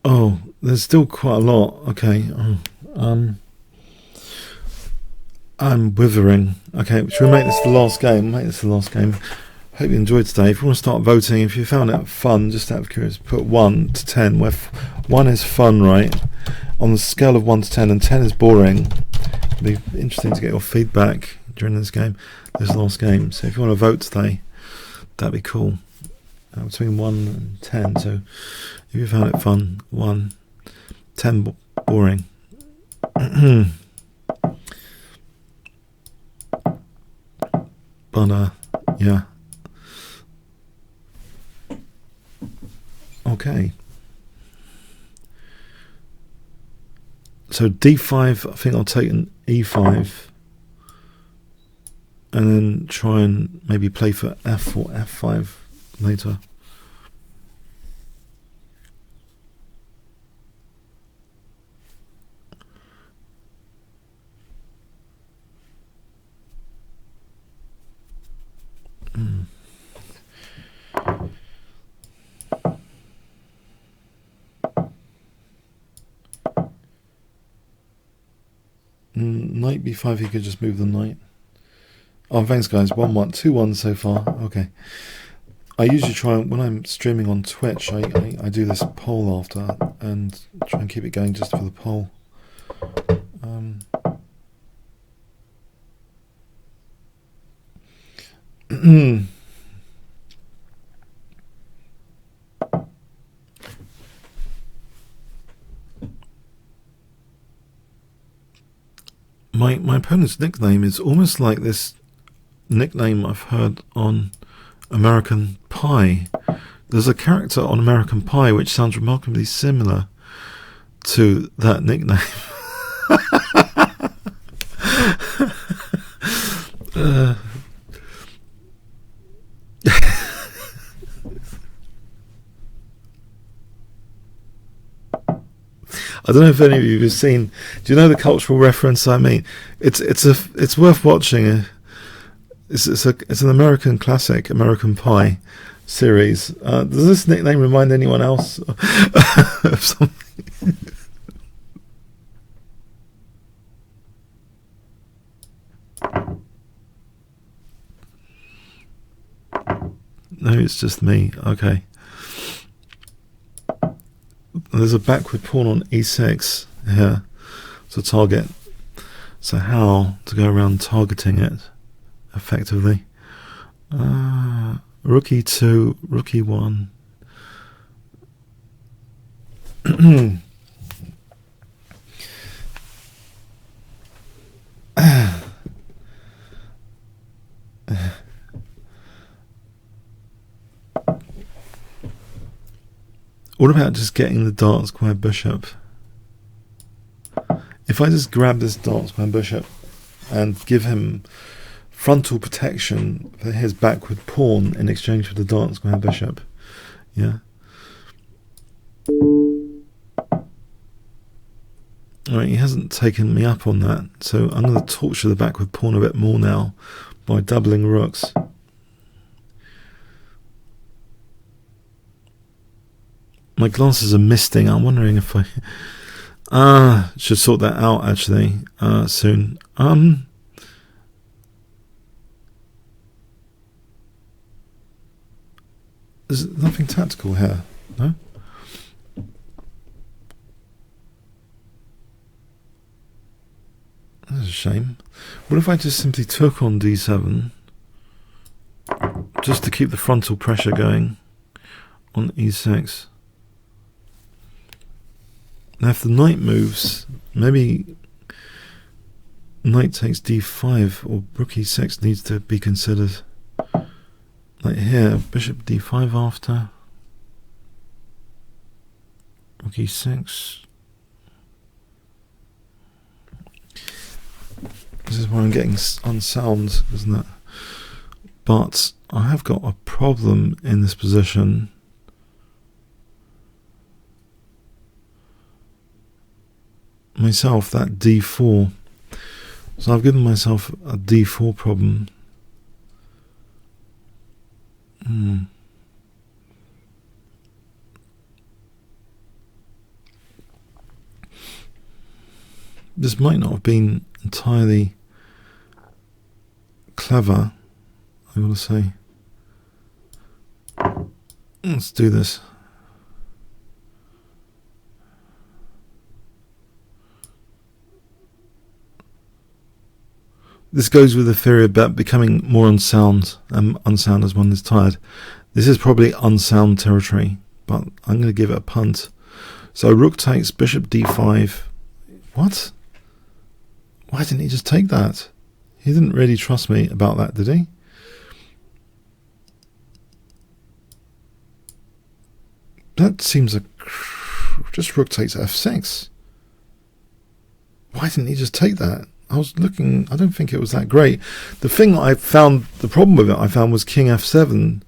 Oh, there's still quite a lot. Okay. I'm withering. Okay, should we make this the last game? Hope you enjoyed today. If you want to start voting, if you found it fun, just out of curiosity, put 1 to 10, where 1 is fun, right? On the scale of 1 to 10, and 10 is boring. It'd be interesting to get your feedback during this game, this last game. So if you want to vote today, that'd be cool. between 1 and 10. So if you found it fun, 1, 10 boring. But yeah. Okay. So D5, I think I'll take an E5 and then try and maybe play for F or F5 later. Knight B5, he could just move the knight. Oh, thanks guys. 1-1, 2-1 so far. Okay. I usually try, when I'm streaming on Twitch, I do this poll after and try and keep it going just for the poll. My opponent's nickname is almost like this nickname I've heard on American Pie. There's a character on American Pie which sounds remarkably similar to that nickname. I don't know if any of you have seen. Do you know the cultural reference I mean? It's worth watching. It's an American classic, American Pie series. Does this nickname remind anyone else of something? No, it's just me. Okay. There's a backward pawn on e6 here to target. So how to go around targeting it effectively? Rook e2, rook e1. What about just getting the dark square bishop? If I just grab this dark square bishop and give him frontal protection for his backward pawn in exchange for the dark square bishop, yeah. Alright, he hasn't taken me up on that, so I'm going to torture the backward pawn a bit more now by doubling rooks. My glasses are misting. I'm wondering if I should sort that out actually soon. There's nothing tactical here, no? That's a shame. What if I just simply took on d7 just to keep the frontal pressure going on e6? Now if the knight moves, maybe knight takes d5 or rook e6 needs to be considered. Like here, bishop d5 after, rook e6. This is where I'm getting unsound, isn't it? But I have got a problem in this position. Myself, that d4. So I've given myself a d4 problem. This might not have been entirely clever, I gotta say. Let's do this. This goes with the theory about becoming more unsound as one is tired. This is probably unsound territory, but I'm going to give it a punt. So rook takes, bishop d5. What? Why didn't he just take that? He didn't really trust me about that, did he? That seems like just rook takes f6. Why didn't he just take that? I was looking, I don't think it was that great. The thing I found, the problem with it, I found was king f7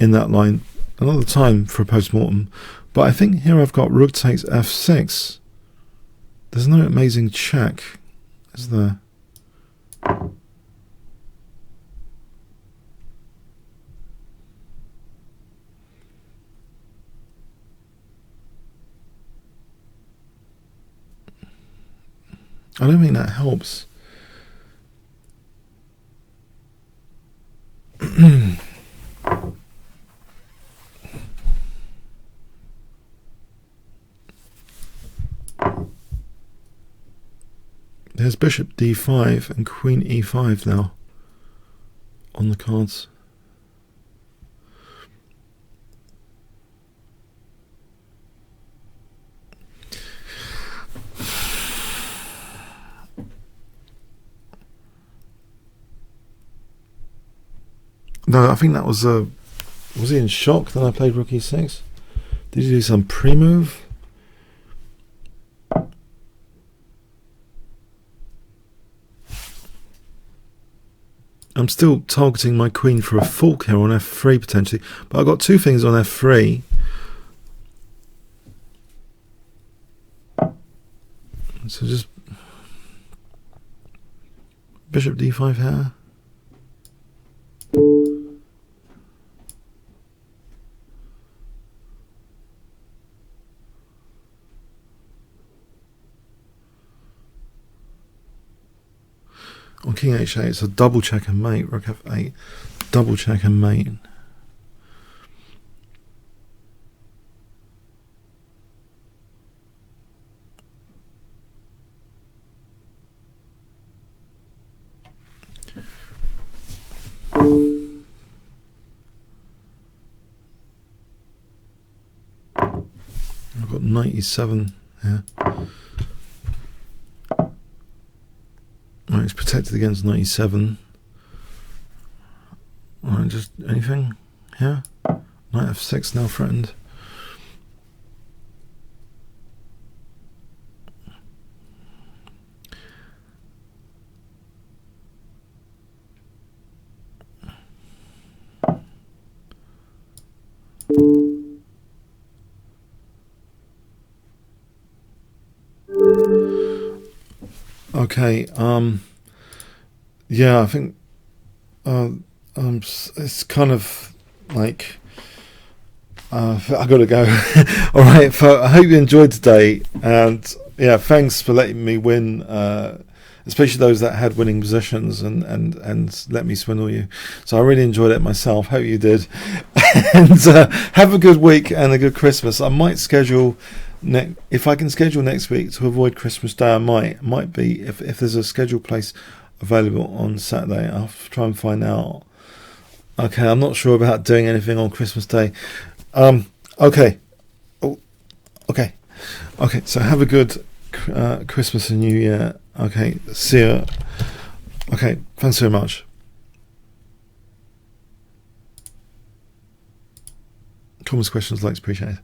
in that line. Another time for a post-mortem. But I think here I've got rook takes f6. There's no amazing check, is there? I don't think that helps. There's bishop d5 and queen e5 now on the cards. No, I think that was he in shock that I played rook e6? Did he do some pre-move? I'm still targeting my queen for a fork here on f3 potentially, but I've got two things on f3. So just bishop d5 here. On king h8, it's a double check and mate. Rook f8, double check and mate. I've got 97 here. Right, it's protected against 97. Alright, just anything here? Knight f6 now threatened. Okay, yeah, I think it's kind of like I gotta go. All right, I hope you enjoyed today, and yeah, thanks for letting me win, especially those that had winning positions and let me swindle you. So I really enjoyed it myself. Hope you did, and have a good week and a good Christmas. I might schedule. If I can schedule next week to avoid Christmas Day, I might be if there's a scheduled place available on Saturday. I'll try and find out. Okay, I'm not sure about doing anything on Christmas Day. Okay. Okay. So have a good Christmas and New Year. Okay, see you. Okay, thanks so much. Comments, questions, likes, appreciated.